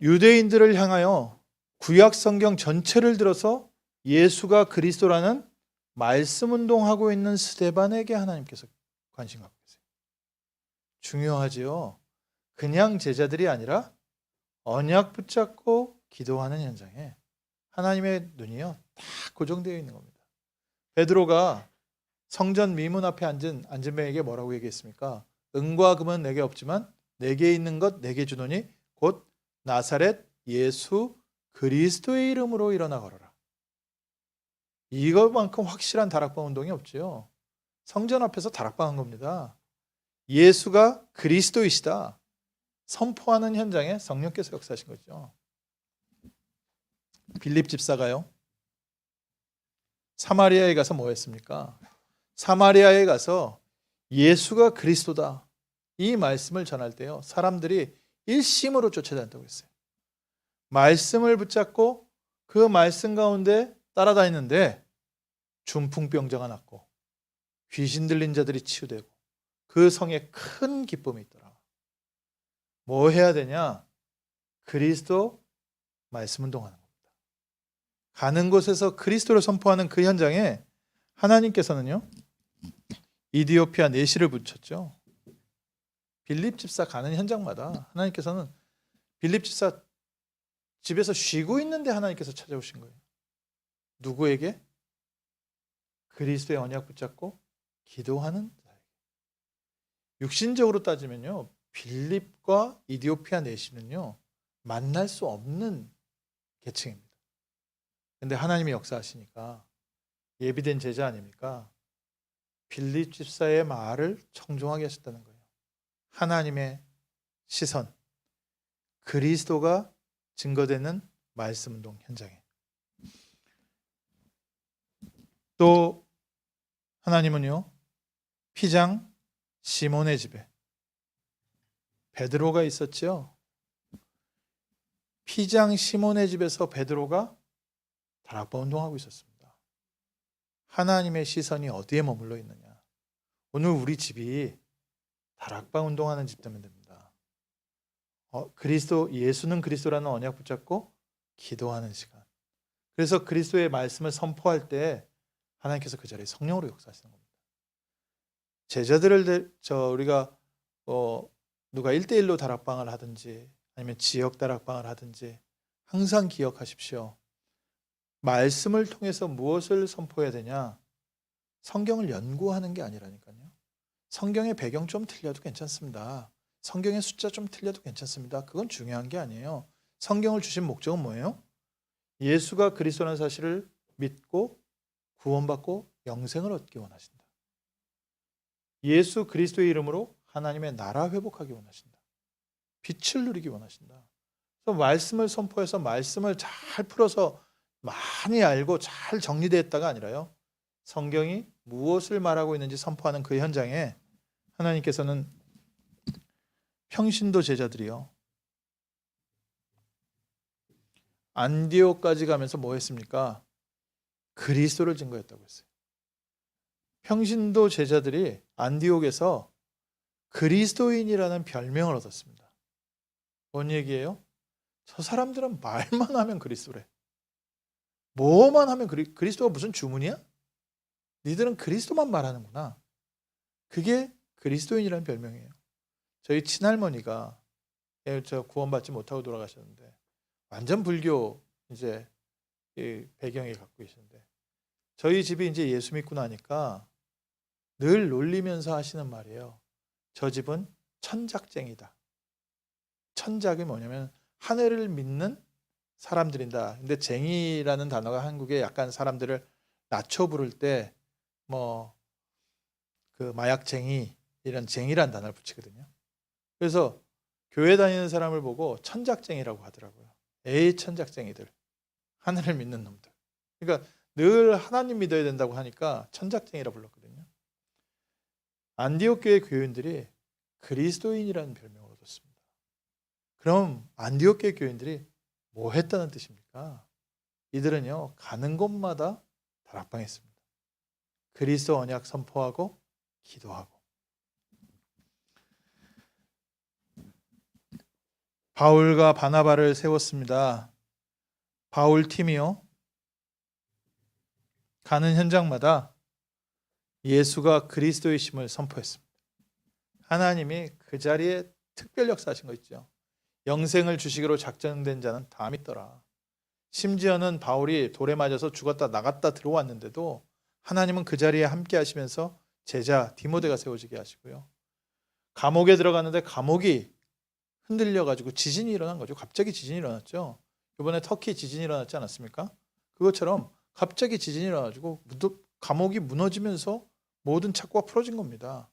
유대인들을 향하여 구약 성경 전체를 들어서 예수가 그리스도라는 말씀 운동하고 있는 스데반에게 하나님께서 관심 갖고 계세요. 중요하지요. 그냥 제자들이 아니라 언약 붙잡고 기도하는 현장에 하나님의 눈이요, 다 고정되어 있는 겁니다. 베드로가 성전 미문 앞에 앉은 안진뱅에게 뭐라고 얘기했습니까? 은과 금은 내게 없지만 내게 있는 것 내게 주노니 곧 나사렛 예수 그리스도의 이름으로 일어나 걸어라. 이것만큼 확실한 다락방 운동이 없지요. 성전 앞에서 다락방 한 겁니다. 예수가 그리스도이시다 선포하는 현장에 성령께서 역사하신 거죠. 빌립 집사가요, 사마리아에 가서 뭐 했습니까? 사마리아에 가서 예수가 그리스도다 이 말씀을 전할 때요, 사람들이 일심으로 쫓아다녔다고 했어요. 말씀을 붙잡고 그 말씀 가운데 따라다니는데 중풍병자가 낫고 귀신 들린 자들이 치유되고 그 성에 큰 기쁨이 있더라. 뭐 해야 되냐? 그리스도 말씀 운동하는 겁니다. 가는 곳에서 그리스도를 선포하는 그 현장에 하나님께서는요, 이디오피아 내시를 붙였죠. 빌립 집사 가는 현장마다 하나님께서는 빌립 집사 집에서 쉬고 있는데 하나님께서 찾아오신 거예요. 누구에게? 그리스도의 언약 붙잡고 기도하는 자에게. 육신적으로 따지면요, 빌립과 이디오피아 내시는요, 만날 수 없는 계층입니다. 근데 하나님이 역사하시니까 예비된 제자 아닙니까? 빌립 집사의 말을 청종하게 하셨다는 거예요. 하나님의 시선, 그리스도가 증거되는 말씀 운동 현장에. 또 하나님은요, 피장 시몬의 집에 베드로가 있었죠. 피장 시몬의 집에서 베드로가 다락방 운동하고 있었습니다. 하나님의 시선이 어디에 머물러 있느냐? 오늘 우리 집이 다락방 운동하는 집 되면 됩니다. 예수는 그리스도라는 언약 붙잡고 기도하는 시간. 그래서 그리스도의 말씀을 선포할 때 하나님께서 그 자리에 성령으로 역사하시는 겁니다. 제자들을 우리가 누가 1대1로 다락방을 하든지 아니면 지역 다락방을 하든지 항상 기억하십시오. 말씀을 통해서 무엇을 선포해야 되냐? 성경을 연구하는 게 아니라니까요. 성경의 배경 좀 틀려도 괜찮습니다. 성경의 숫자 좀 틀려도 괜찮습니다. 그건 중요한 게 아니에요. 성경을 주신 목적은 뭐예요? 예수가 그리스도라는 사실을 믿고 구원받고 영생을 얻기 원하신다. 예수 그리스도의 이름으로 하나님의 나라 회복하기 원하신다. 빛을 누리기 원하신다. 그래서 말씀을 선포해서 말씀을 잘 풀어서 많이 알고 잘 정리되었다가 아니라요, 성경이 무엇을 말하고 있는지 선포하는 그 현장에 하나님께서는 평신도 제자들이요, 안디옥까지 가면서 뭐 했습니까? 그리스도를 증거했다고 했어요. 평신도 제자들이 안디옥에서 그리스도인이라는 별명을 얻었습니다. 뭔 얘기예요? 저 사람들은 말만 하면 그리스도래. 뭐만 하면 그리스도가 무슨 주문이야? 니들은 그리스도만 말하는구나. 그게 그리스도인이라는 별명이에요. 저희 친할머니가 저 구원받지 못하고 돌아가셨는데 완전 불교 이제 배경에 갖고 계시는데 저희 집이 이제 예수 믿고 나니까 늘 놀리면서 하시는 말이에요. 저 집은 천작쟁이다. 천작이 뭐냐면 하늘을 믿는 사람들이다. 근데 쟁이라는 단어가 한국에 약간 사람들을 낮춰 부를 때 뭐 그 마약쟁이 이런 쟁이란 단어를 붙이거든요. 그래서 교회 다니는 사람을 보고 천작쟁이라고 하더라고요. 에이 천작쟁이들. 하늘을 믿는 놈들. 그러니까 늘 하나님 믿어야 된다고 하니까 천작쟁이라 불렀거든요. 안디옥 교회 교인들이 그리스도인이라는 별명을 얻었습니다. 그럼 안디옥 교회 교인들이 뭐 했다는 뜻입니까? 이들은요 가는 곳마다 다락방했습니다. 그리스도 언약 선포하고 기도하고. 바울과 바나바를 세웠습니다. 바울 팀이요 가는 현장마다 예수가 그리스도이심을 선포했습니다. 하나님이 그 자리에 특별 역사하신 거 있죠. 영생을 주시기로 작정된 자는 다 믿더라. 심지어는 바울이 돌에 맞아서 죽었다 나갔다 들어왔는데도 하나님은 그 자리에 함께 하시면서 제자 디모데가 세워지게 하시고요. 감옥에 들어갔는데 감옥이 흔들려가지고 지진이 일어난 거죠. 갑자기 지진이 일어났죠. 이번에 터키 지진이 일어났지 않았습니까? 그것처럼 갑자기 지진이 일어나가지고 감옥이 무너지면서 모든 착고가 풀어진 겁니다.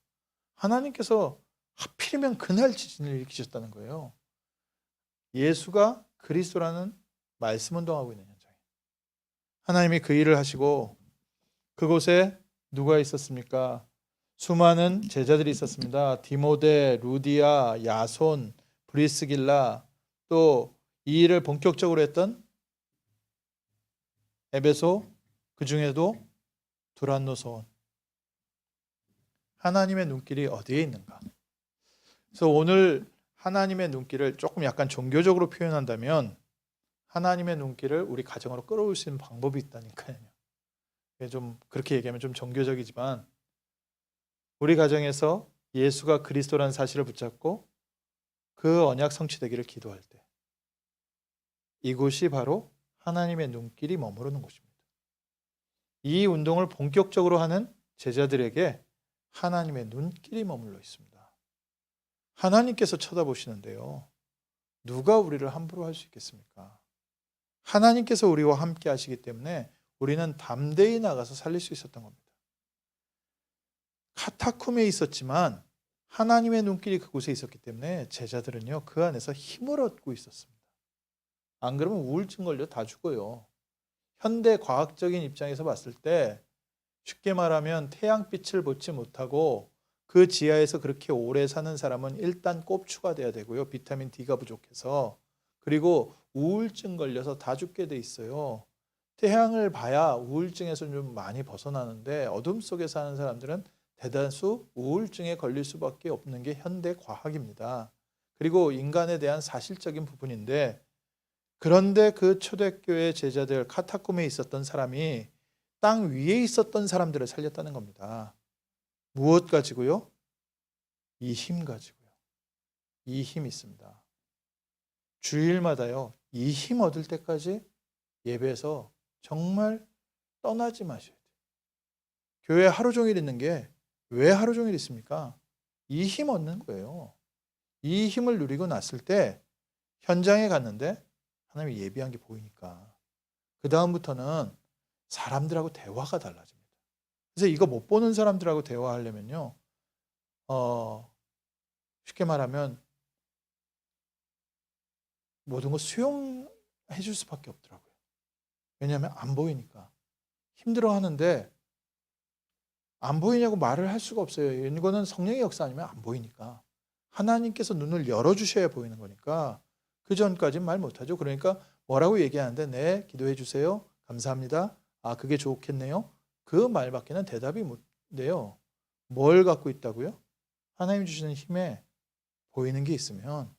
하나님께서 하필이면 그날 지진을 일으키셨다는 거예요. 예수가 그리스도라는 말씀 운동하고 있는 현장에 하나님이 그 일을 하시고 그곳에 누가 있었습니까? 수많은 제자들이 있었습니다. 디모데, 루디아, 야손, 브리스길라, 또 이 일을 본격적으로 했던 에베소, 그 중에도 두란노 소원. 하나님의 눈길이 어디에 있는가? 그래서 오늘 하나님의 눈길을 조금 약간 종교적으로 표현한다면 하나님의 눈길을 우리 가정으로 끌어올 수 있는 방법이 있다니까요. 좀 그렇게 얘기하면 좀 종교적이지만 우리 가정에서 예수가 그리스도라는 사실을 붙잡고 그 언약 성취되기를 기도할 때 이곳이 바로 하나님의 눈길이 머무르는 곳입니다. 이 운동을 본격적으로 하는 제자들에게 하나님의 눈길이 머물러 있습니다. 하나님께서 쳐다보시는데요. 누가 우리를 함부로 할 수 있겠습니까? 하나님께서 우리와 함께 하시기 때문에 우리는 담대히 나가서 살릴 수 있었던 겁니다. 카타콤에 있었지만 하나님의 눈길이 그곳에 있었기 때문에 제자들은요 그 안에서 힘을 얻고 있었습니다. 안 그러면 우울증 걸려 다 죽어요. 현대 과학적인 입장에서 봤을 때 쉽게 말하면 태양빛을 보지 못하고 그 지하에서 그렇게 오래 사는 사람은 일단 꼽추가 돼야 되고요. 비타민 D가 부족해서. 그리고 우울증 걸려서 다 죽게 돼 있어요. 태양을 봐야 우울증에서 좀 많이 벗어나는데 어둠 속에 사는 사람들은 대다수 우울증에 걸릴 수밖에 없는 게 현대 과학입니다. 그리고 인간에 대한 사실적인 부분인데 그런데 그 초대교회 제자들 카타콤에 있었던 사람이 땅 위에 있었던 사람들을 살렸다는 겁니다. 무엇 가지고요? 이 힘 가지고요. 이 힘이 있습니다. 주일마다요. 이 힘 얻을 때까지 예배에서 정말 떠나지 마셔야 돼요. 교회 하루 종일 있는 게 왜 하루 종일 있습니까? 이 힘 얻는 거예요. 이 힘을 누리고 났을 때 현장에 갔는데 하나님이 예비한 게 보이니까 그 다음부터는 사람들하고 대화가 달라집니다. 그래서 이거 못 보는 사람들하고 대화하려면요, 쉽게 말하면 모든 거 수용해 줄 수밖에 없더라고요. 왜냐하면 안 보이니까 힘들어 하는데 안 보이냐고 말을 할 수가 없어요. 이거는 성령의 역사 아니면 안 보이니까 하나님께서 눈을 열어주셔야 보이는 거니까 그 전까지는 말 못하죠. 그러니까 뭐라고 얘기하는데 네 기도해 주세요. 감사합니다. 아 그게 좋겠네요. 그 말밖에는 대답이 못 돼요. 뭘 갖고 있다고요? 하나님 주시는 힘에 보이는 게 있으면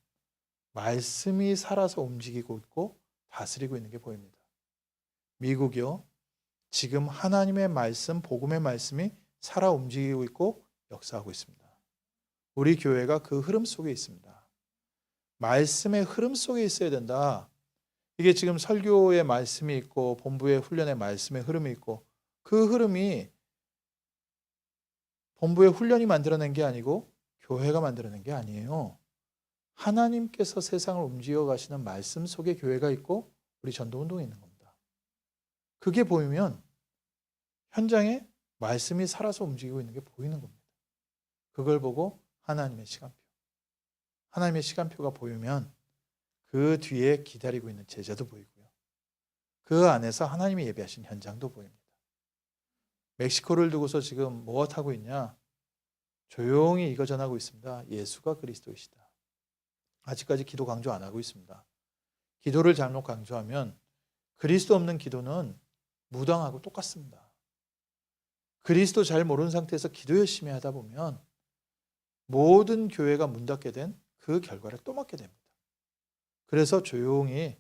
말씀이 살아서 움직이고 있고 다스리고 있는 게 보입니다. 미국이요. 지금 하나님의 말씀, 복음의 말씀이 살아 움직이고 있고 역사하고 있습니다. 우리 교회가 그 흐름 속에 있습니다. 말씀의 흐름 속에 있어야 된다. 이게 지금 설교의 말씀이 있고 본부의 훈련의 말씀의 흐름이 있고 그 흐름이 본부의 훈련이 만들어낸 게 아니고 교회가 만들어낸 게 아니에요. 하나님께서 세상을 움직여 가시는 말씀 속에 교회가 있고 우리 전도운동이 있는 겁니다. 그게 보이면 현장에 말씀이 살아서 움직이고 있는 게 보이는 겁니다. 그걸 보고 하나님의 시간표가 보이면 그 뒤에 기다리고 있는 제자도 보이고요. 그 안에서 하나님이 예배하신 현장도 보입니다. 멕시코를 두고서 지금 무엇하고 있냐? 조용히 이거 전하고 있습니다. 예수가 그리스도이시다. 아직까지 기도 강조 안 하고 있습니다. 기도를 잘못 강조하면 그리스도 없는 기도는 무당하고 똑같습니다. 그리스도 잘 모르는 상태에서 기도 열심히 하다 보면 모든 교회가 문 닫게 된 그 결과를 또 맞게 됩니다. 그래서 조용히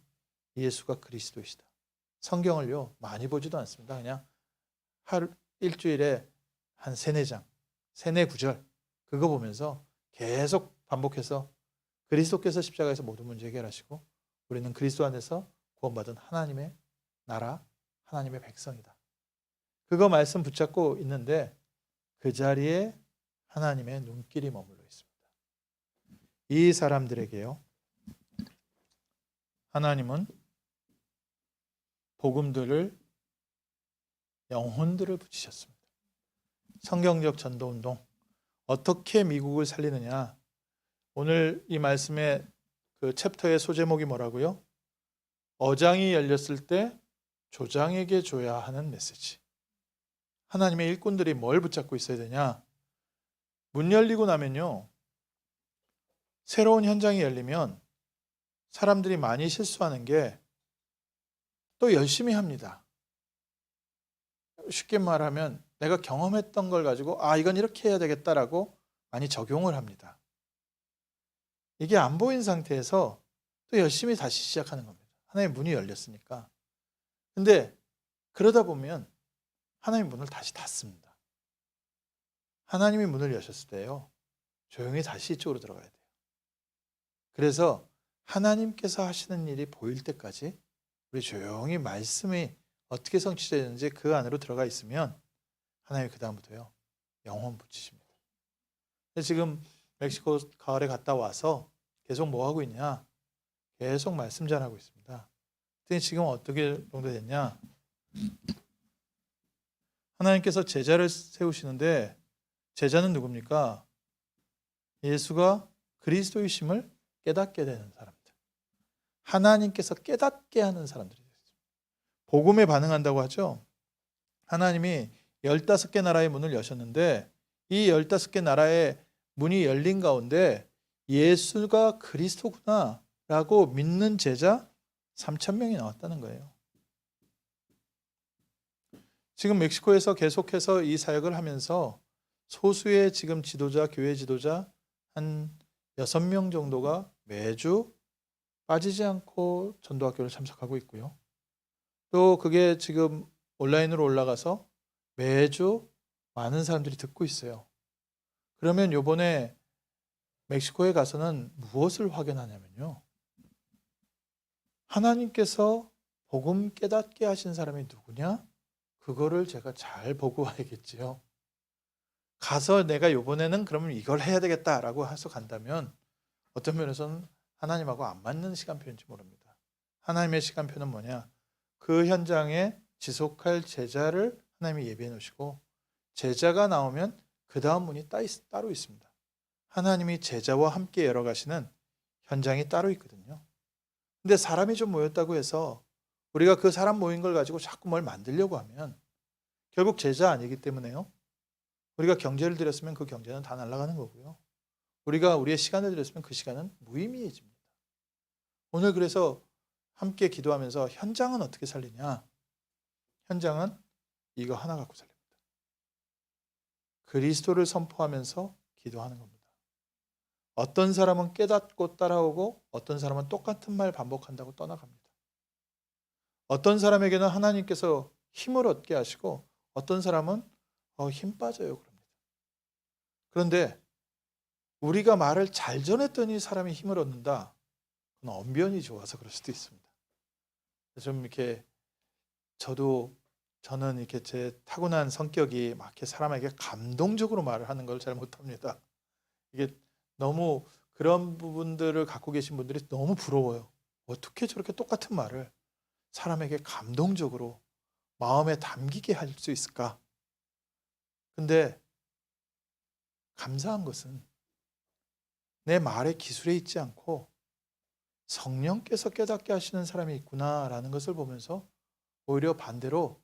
예수가 그리스도이시다. 성경을요 많이 보지도 않습니다. 그냥 일주일에 한 3-4장, 3-4구절 그거 보면서 계속 반복해서 그리스도께서 십자가에서 모든 문제 해결하시고 우리는 그리스도 안에서 구원받은 하나님의 나라, 하나님의 백성이다. 그거 말씀 붙잡고 있는데 그 자리에 하나님의 눈길이 머물러 있습니다. 이 사람들에게요. 하나님은 복음들을 영혼들을 붙이셨습니다. 성경적 전도운동 어떻게 미국을 살리느냐. 오늘 이 말씀의 그 챕터의 소제목이 뭐라고요? 어장이 열렸을 때 조장에게 줘야 하는 메시지. 하나님의 일꾼들이 뭘 붙잡고 있어야 되냐? 문 열리고 나면요. 새로운 현장이 열리면 사람들이 많이 실수하는 게 또 열심히 합니다. 쉽게 말하면 내가 경험했던 걸 가지고 이건 이렇게 해야 되겠다라고 많이 적용을 합니다. 이게 안 보인 상태에서 또 열심히 다시 시작하는 겁니다. 하나님의 문이 열렸으니까. 근데 그러다 보면 하나님의 문을 다시 닫습니다. 하나님이 문을 여셨을 때요. 조용히 다시 이쪽으로 들어가야 돼요. 그래서 하나님께서 하시는 일이 보일 때까지 우리 조용히 말씀이 어떻게 성취되는지 그 안으로 들어가 있으면 하나님이 그 다음부터요. 영혼 붙이십니다. 지금 멕시코 가을에 갔다 와서 계속 뭐 하고 있냐? 계속 말씀 전하고 있습니다. 근데 지금 어떻게 정도 됐냐? 하나님께서 제자를 세우시는데 제자는 누굽니까? 예수가 그리스도이심을 깨닫게 되는 사람들. 하나님께서 깨닫게 하는 사람들이 됐습니다. 복음에 반응한다고 하죠. 하나님이 15개 나라의 문을 여셨는데 이 15개 나라의 문이 열린 가운데 예수가 그리스도구나 라고 믿는 제자 3,000명이 나왔다는 거예요. 지금 멕시코에서 계속해서 이 사역을 하면서 소수의 지금 지도자, 교회 지도자 한 6명 정도가 매주 빠지지 않고 전도학교를 참석하고 있고요. 또 그게 지금 온라인으로 올라가서 매주 많은 사람들이 듣고 있어요. 그러면 요번에 멕시코에 가서는 무엇을 확인하냐면요. 하나님께서 복음 깨닫게 하신 사람이 누구냐? 그거를 제가 잘 보고 와야겠지요. 가서 내가 요번에는 그러면 이걸 해야 되겠다라고 해서 간다면 어떤 면에서는 하나님하고 안 맞는 시간표인지 모릅니다. 하나님의 시간표는 뭐냐? 그 현장에 지속할 제자를 하나님이 예비해 놓으시고 제자가 나오면 그 다음 문이 따로 있습니다. 하나님이 제자와 함께 열어가시는 현장이 따로 있거든요. 근데 사람이 좀 모였다고 해서 우리가 그 사람 모인 걸 가지고 자꾸 뭘 만들려고 하면 결국 제자 아니기 때문에요. 우리가 경제를 들였으면 그 경제는 다 날아가는 거고요. 우리가 우리의 시간을 들였으면 그 시간은 무의미해집니다. 오늘 그래서 함께 기도하면서 현장은 어떻게 살리냐? 현장은 이거 하나 갖고 살립니다. 그리스도를 선포하면서 기도하는 겁니다. 어떤 사람은 깨닫고 따라오고 어떤 사람은 똑같은 말 반복한다고 떠나갑니다. 어떤 사람에게는 하나님께서 힘을 얻게 하시고 어떤 사람은 힘 빠져요 그럽니다. 그런데 우리가 말을 잘 전했더니 사람이 힘을 얻는다. 그건 언변이 좋아서 그럴 수도 있습니다. 좀 이렇게 저는 이렇게 제 타고난 성격이 막 이렇게 사람에게 감동적으로 말을 하는 걸 잘 못합니다. 이게 너무 그런 부분들을 갖고 계신 분들이 너무 부러워요. 어떻게 저렇게 똑같은 말을 사람에게 감동적으로 마음에 담기게 할 수 있을까? 근데 감사한 것은 내 말의 기술에 있지 않고 성령께서 깨닫게 하시는 사람이 있구나라는 것을 보면서 오히려 반대로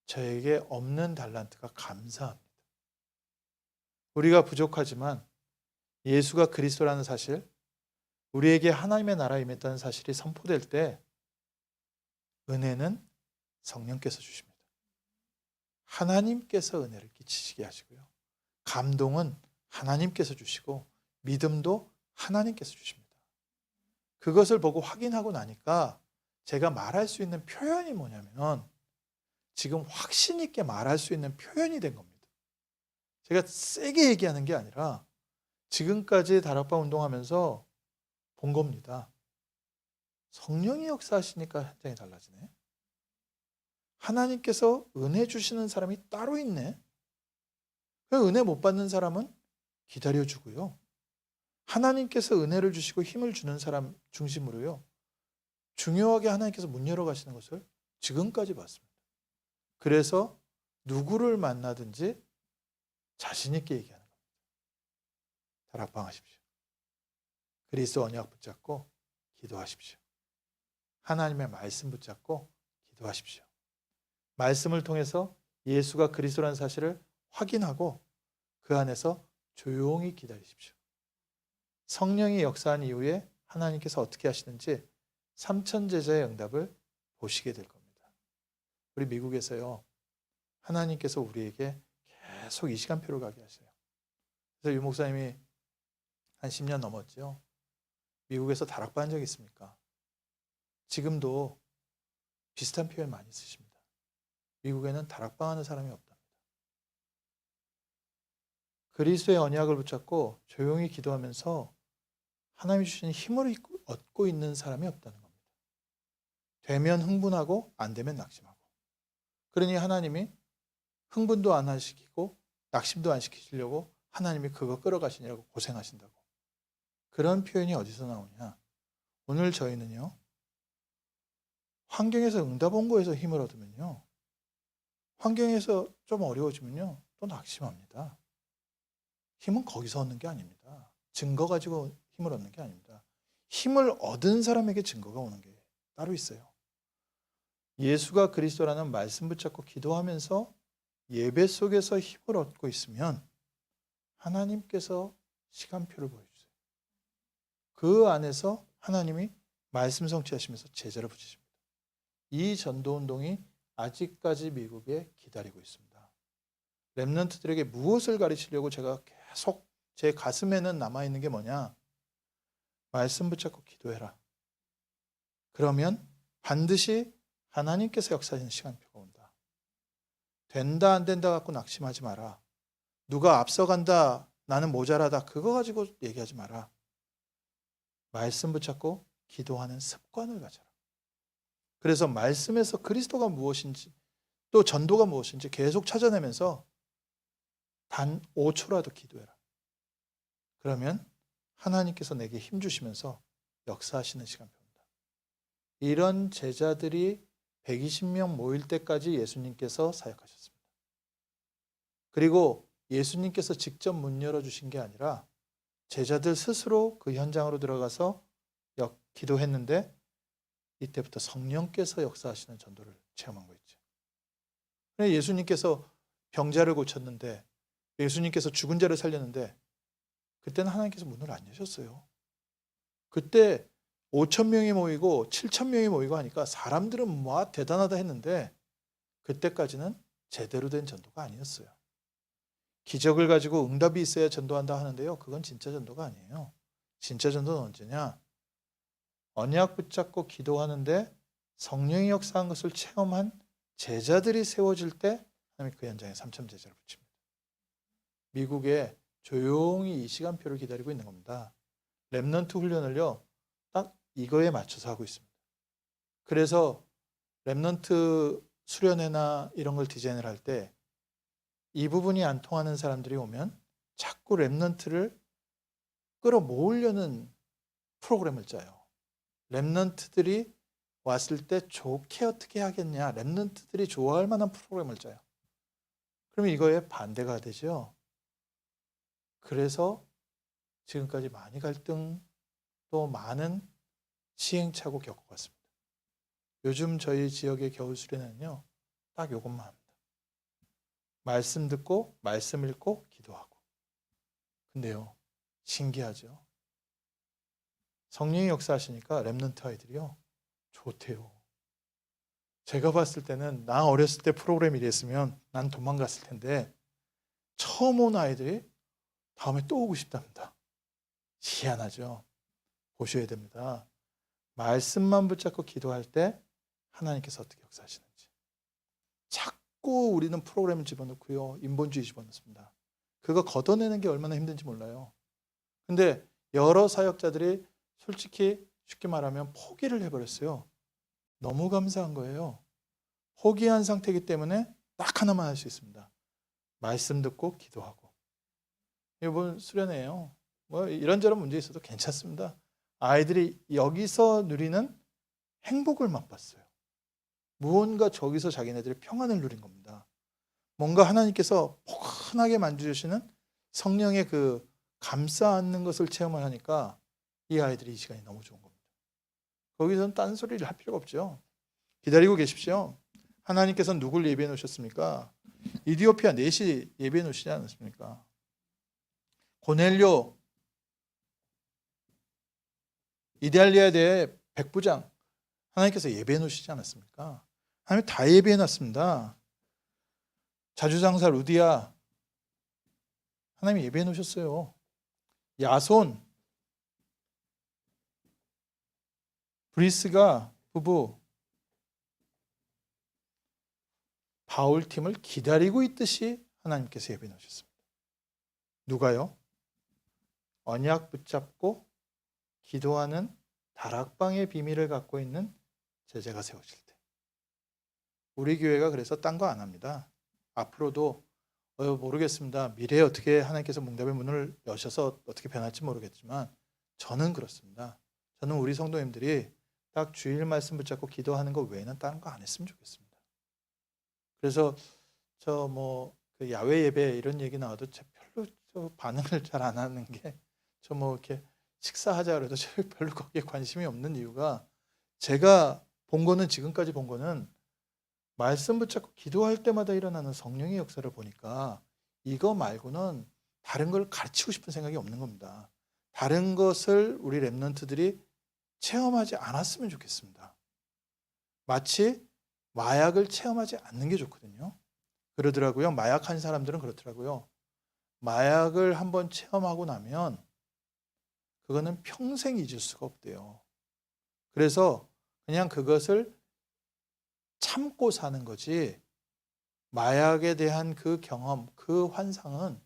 저에게 없는 달란트가 감사합니다. 우리가 부족하지만 예수가 그리스도라는 사실, 우리에게 하나님의 나라에 임했다는 사실이 선포될 때 은혜는 성령께서 주십니다. 하나님께서 은혜를 끼치시게 하시고요. 감동은 하나님께서 주시고 믿음도 하나님께서 주십니다. 그것을 보고 확인하고 나니까 제가 말할 수 있는 표현이 뭐냐면 지금 확신 있게 말할 수 있는 표현이 된 겁니다. 제가 세게 얘기하는 게 아니라 지금까지 다락방 운동하면서 본 겁니다. 성령이 역사하시니까 현장이 달라지네. 하나님께서 은혜 주시는 사람이 따로 있네. 은혜 못 받는 사람은 기다려주고요. 하나님께서 은혜를 주시고 힘을 주는 사람 중심으로요. 중요하게 하나님께서 문 열어가시는 것을 지금까지 봤습니다. 그래서 누구를 만나든지 자신 있게 얘기하는 겁니다. 다락방 하십시오. 그리스도 언약 붙잡고 기도하십시오. 하나님의 말씀 붙잡고 기도하십시오. 말씀을 통해서 예수가 그리스도라는 사실을 확인하고 그 안에서 조용히 기다리십시오. 성령이 역사한 이후에 하나님께서 어떻게 하시는지 3천 제자의 응답을 보시게 될 겁니다. 우리 미국에서요. 하나님께서 우리에게 계속 이 시간표를 가게 하셔요. 그래서 유 목사님이 한 10년 넘었죠. 미국에서 다락방 한 적 있습니까? 지금도 비슷한 표현 많이 쓰십니다. 미국에는 다락방 하는 사람이 없답니다. 그리스도의 언약을 붙잡고 조용히 기도하면서 하나님이 주신 힘을 얻고 있는 사람이 없다는 겁니다. 되면 흥분하고 안 되면 낙심하고. 그러니 하나님이 흥분도 안 시키고 낙심도 안 시키시려고 하나님이 그거 끌어가시냐고 고생하신다고. 그런 표현이 어디서 나오냐. 오늘 저희는요. 환경에서 응답 온 거에서 힘을 얻으면요. 환경에서 좀 어려워지면요. 또 낙심합니다. 힘은 거기서 얻는 게 아닙니다. 증거 가지고 힘을 얻는 게 아닙니다. 힘을 얻은 사람에게 증거가 오는 게 따로 있어요. 예수가 그리스도라는 말씀 붙잡고 기도하면서 예배 속에서 힘을 얻고 있으면 하나님께서 시간표를 보여주세요. 그 안에서 하나님이 말씀 성취하시면서 제자를 붙이십니다. 이 전도운동이 아직까지 미국에 기다리고 있습니다. 렘넌트들에게 무엇을 가르치려고 제가 계속 제 가슴에는 남아있는 게 뭐냐? 말씀 붙잡고 기도해라. 그러면 반드시 하나님께서 역사하시는 시간표가 온다. 된다 안 된다 갖고 낙심하지 마라. 누가 앞서간다 나는 모자라다 그거 가지고 얘기하지 마라. 말씀 붙잡고 기도하는 습관을 가져라. 그래서 말씀에서 그리스도가 무엇인지 또 전도가 무엇인지 계속 찾아내면서 단 5초라도 기도해라. 그러면 하나님께서 내게 힘 주시면서 역사하시는 시간표입니다. 이런 제자들이 120명 모일 때까지 예수님께서 사역하셨습니다. 그리고 예수님께서 직접 문 열어주신 게 아니라 제자들 스스로 그 현장으로 들어가서 기도했는데 이때부터 성령께서 역사하시는 전도를 체험한 거 있죠. 예수님께서 병자를 고쳤는데 예수님께서 죽은 자를 살렸는데 그때는 하나님께서 문을 안 여셨어요. 그때 5천 명이 모이고 7천 명이 모이고 하니까 사람들은 와 대단하다 했는데 그때까지는 제대로 된 전도가 아니었어요. 기적을 가지고 응답이 있어야 전도한다 하는데요. 그건 진짜 전도가 아니에요. 진짜 전도는 언제냐? 언약 붙잡고 기도하는데 성령의 역사한 것을 체험한 제자들이 세워질 때 하나님이 그 현장에 3천 제자를 붙입니다. 미국에 조용히 이 시간표를 기다리고 있는 겁니다. 렘넌트 훈련을요, 딱 이거에 맞춰서 하고 있습니다. 그래서 렘넌트 수련회나 이런 걸 디자인을 할 때 이 부분이 안 통하는 사람들이 오면 자꾸 렘넌트를 끌어모으려는 프로그램을 짜요. 렘넌트들이 왔을 때 좋게 어떻게 하겠냐, 렘넌트들이 좋아할 만한 프로그램을 짜요. 그러면 이거에 반대가 되죠. 그래서 지금까지 많이 갈등, 또 많은 시행착오 겪어왔습니다. 요즘 저희 지역의 겨울 수련회는요, 딱 이것만 합니다. 말씀 듣고 말씀 읽고 기도하고. 근데요, 신기하죠. 성령이 역사하시니까 렘넌트 아이들이요, 좋대요. 제가 봤을 때는 나 어렸을 때 프로그램이 이랬으면 난 도망갔을 텐데 처음 온 아이들이 다음에 또 오고 싶답니다. 희한하죠. 보셔야 됩니다. 말씀만 붙잡고 기도할 때 하나님께서 어떻게 역사하시는지. 자꾸 우리는 프로그램을 집어넣고요, 인본주의 집어넣습니다. 그거 걷어내는 게 얼마나 힘든지 몰라요. 근데 여러 사역자들이 솔직히 쉽게 말하면 포기를 해버렸어요. 너무 감사한 거예요. 포기한 상태이기 때문에 딱 하나만 할 수 있습니다. 말씀 듣고 기도하고. 이번 수련회예요. 뭐 이런저런 문제 있어도 괜찮습니다. 아이들이 여기서 누리는 행복을 맛봤어요. 무언가 저기서 자기네들의 평안을 누린 겁니다. 뭔가 하나님께서 포근하게 만져주시는 성령의 그 감싸 안는 것을 체험을 하니까 이 아이들이 이 시간이 너무 좋은 겁니다. 거기서는 딴소리를 할 필요가 없죠. 기다리고 계십시오. 하나님께서는 누굴 예비해 놓으셨습니까? 이디오피아 넷이 예비해 놓으시지 않았습니까? 고넬료 이달리아에 대해 백부장 하나님께서 예배해 놓으시지 않았습니까? 하나님 다 예배해 놨습니다. 자주장사 루디아 하나님이 예배해 놓으셨어요. 야손 브리스가 부부 바울 팀을 기다리고 있듯이 하나님께서 예배해 놓으셨습니다. 누가요? 언약 붙잡고 기도하는 다락방의 비밀을 갖고 있는 제자가 세워질 때. 우리 교회가 그래서 딴 거 안 합니다. 앞으로도 모르겠습니다. 미래에 어떻게 하나님께서 응답의 문을 여셔서 어떻게 변할지 모르겠지만 저는 그렇습니다. 저는 우리 성도님들이 딱 주일 말씀 붙잡고 기도하는 거 외에는 다른 거 안 했으면 좋겠습니다. 그래서 저 그 야외 예배 이런 얘기 나와도 별로 반응을 잘 안 하는 게 저 이렇게 식사하자 그래도 저 별로 거기에 관심이 없는 이유가 제가 본 거는 지금까지 본 거는 말씀 붙잡고 기도할 때마다 일어나는 성령의 역사를 보니까 이거 말고는 다른 걸 가르치고 싶은 생각이 없는 겁니다. 다른 것을 우리 렘넌트들이 체험하지 않았으면 좋겠습니다. 마치 마약을 체험하지 않는 게 좋거든요. 그러더라고요. 마약한 사람들은 그렇더라고요. 마약을 한번 체험하고 나면 그거는 평생 잊을 수가 없대요. 그래서 그냥 그것을 참고 사는 거지 마약에 대한 그 경험, 그 환상은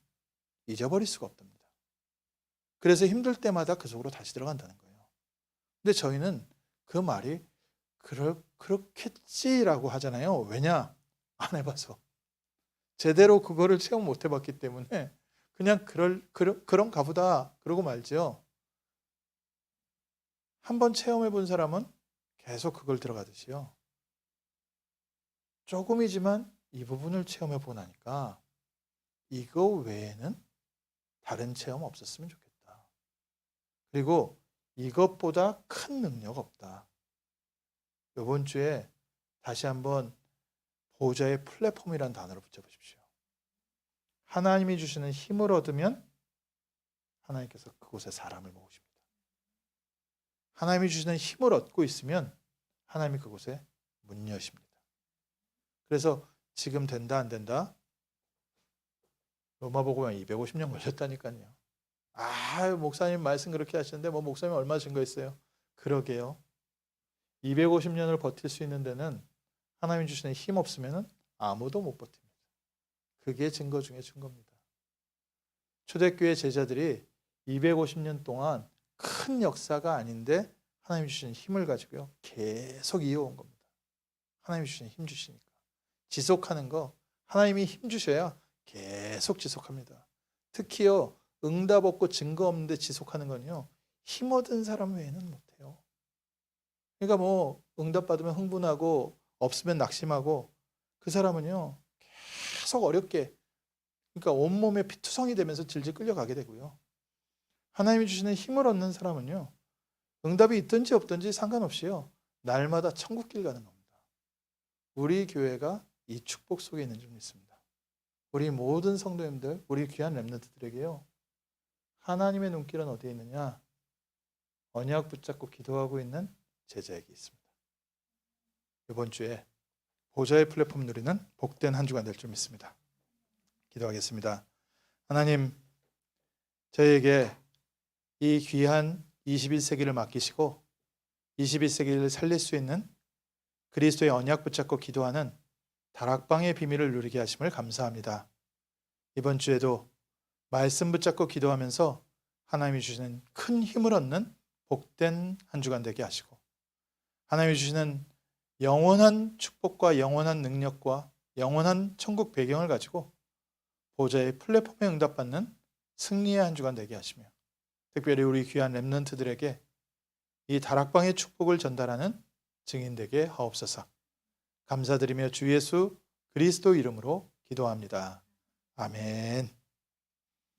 잊어버릴 수가 없답니다. 그래서 힘들 때마다 그 속으로 다시 들어간다는 거예요. 근데 저희는 그 말이 그렇겠지라고 하잖아요. 왜냐? 안 해봐서. 제대로 그거를 체험 못 해봤기 때문에 그냥 그런가 보다 그러고 말죠. 한번 체험해 본 사람은 계속 그걸 들어가듯이요. 조금이지만 이 부분을 체험해 보고 나니까 이거 외에는 다른 체험 없었으면 좋겠다. 그리고 이것보다 큰 능력 없다. 이번 주에 다시 한번 보호자의 플랫폼이라는 단어를 붙여보십시오. 하나님이 주시는 힘을 얻으면 하나님께서 그곳에 사람을 모으십니다. 하나님이 주시는 힘을 얻고 있으면 하나님이 그곳에 문 여십니다. 그래서 지금 된다 안 된다? 로마복음에 250년 걸렸다니까요. 목사님 말씀 그렇게 하시는데 뭐 목사님 얼마 증거했어요? 그러게요. 250년을 버틸 수 있는 데는 하나님 주시는 힘 없으면 아무도 못 버팁니다. 그게 증거 중에 증거입니다. 초대교회 제자들이 250년 동안 큰 역사가 아닌데 하나님 주시는 힘을 가지고요. 계속 이어온 겁니다. 하나님 주시는 힘 주시니까. 지속하는 거 하나님이 힘 주셔야 계속 지속합니다. 특히요. 응답 없고 증거 없는데 지속하는 건요. 힘 얻은 사람 외에는 못해요. 그러니까 뭐 응답 받으면 흥분하고 없으면 낙심하고 그 사람은요. 계속 어렵게 그러니까 온몸에 피투성이 되면서 질질 끌려가게 되고요. 하나님이 주시는 힘을 얻는 사람은요. 응답이 있든지 없든지 상관없이요. 날마다 천국길 가는 겁니다. 우리 교회가 이 축복 속에 있는 줄 믿습니다. 우리 모든 성도님들, 우리 귀한 렘넌트들에게요. 하나님의 눈길은 어디에 있느냐? 언약 붙잡고 기도하고 있는 제자에게 있습니다. 이번 주에 보좌의 플랫폼 누리는 복된 한 주간 될 줄 믿습니다. 기도하겠습니다. 하나님, 저희에게 이 귀한 21세기를 맡기시고 21세기를 살릴 수 있는 그리스도의 언약 붙잡고 기도하는 다락방의 비밀을 누리게 하심을 감사합니다. 이번 주에도 말씀 붙잡고 기도하면서 하나님이 주시는 큰 힘을 얻는 복된 한 주간 되게 하시고 하나님이 주시는 영원한 축복과 영원한 능력과 영원한 천국 배경을 가지고 보좌의 플랫폼에 응답받는 승리의 한 주간 되게 하시며 특별히 우리 귀한 렘넌트들에게 이 다락방의 축복을 전달하는 증인 되게 하옵소서. 감사드리며 주 예수 그리스도 이름으로 기도합니다. 아멘.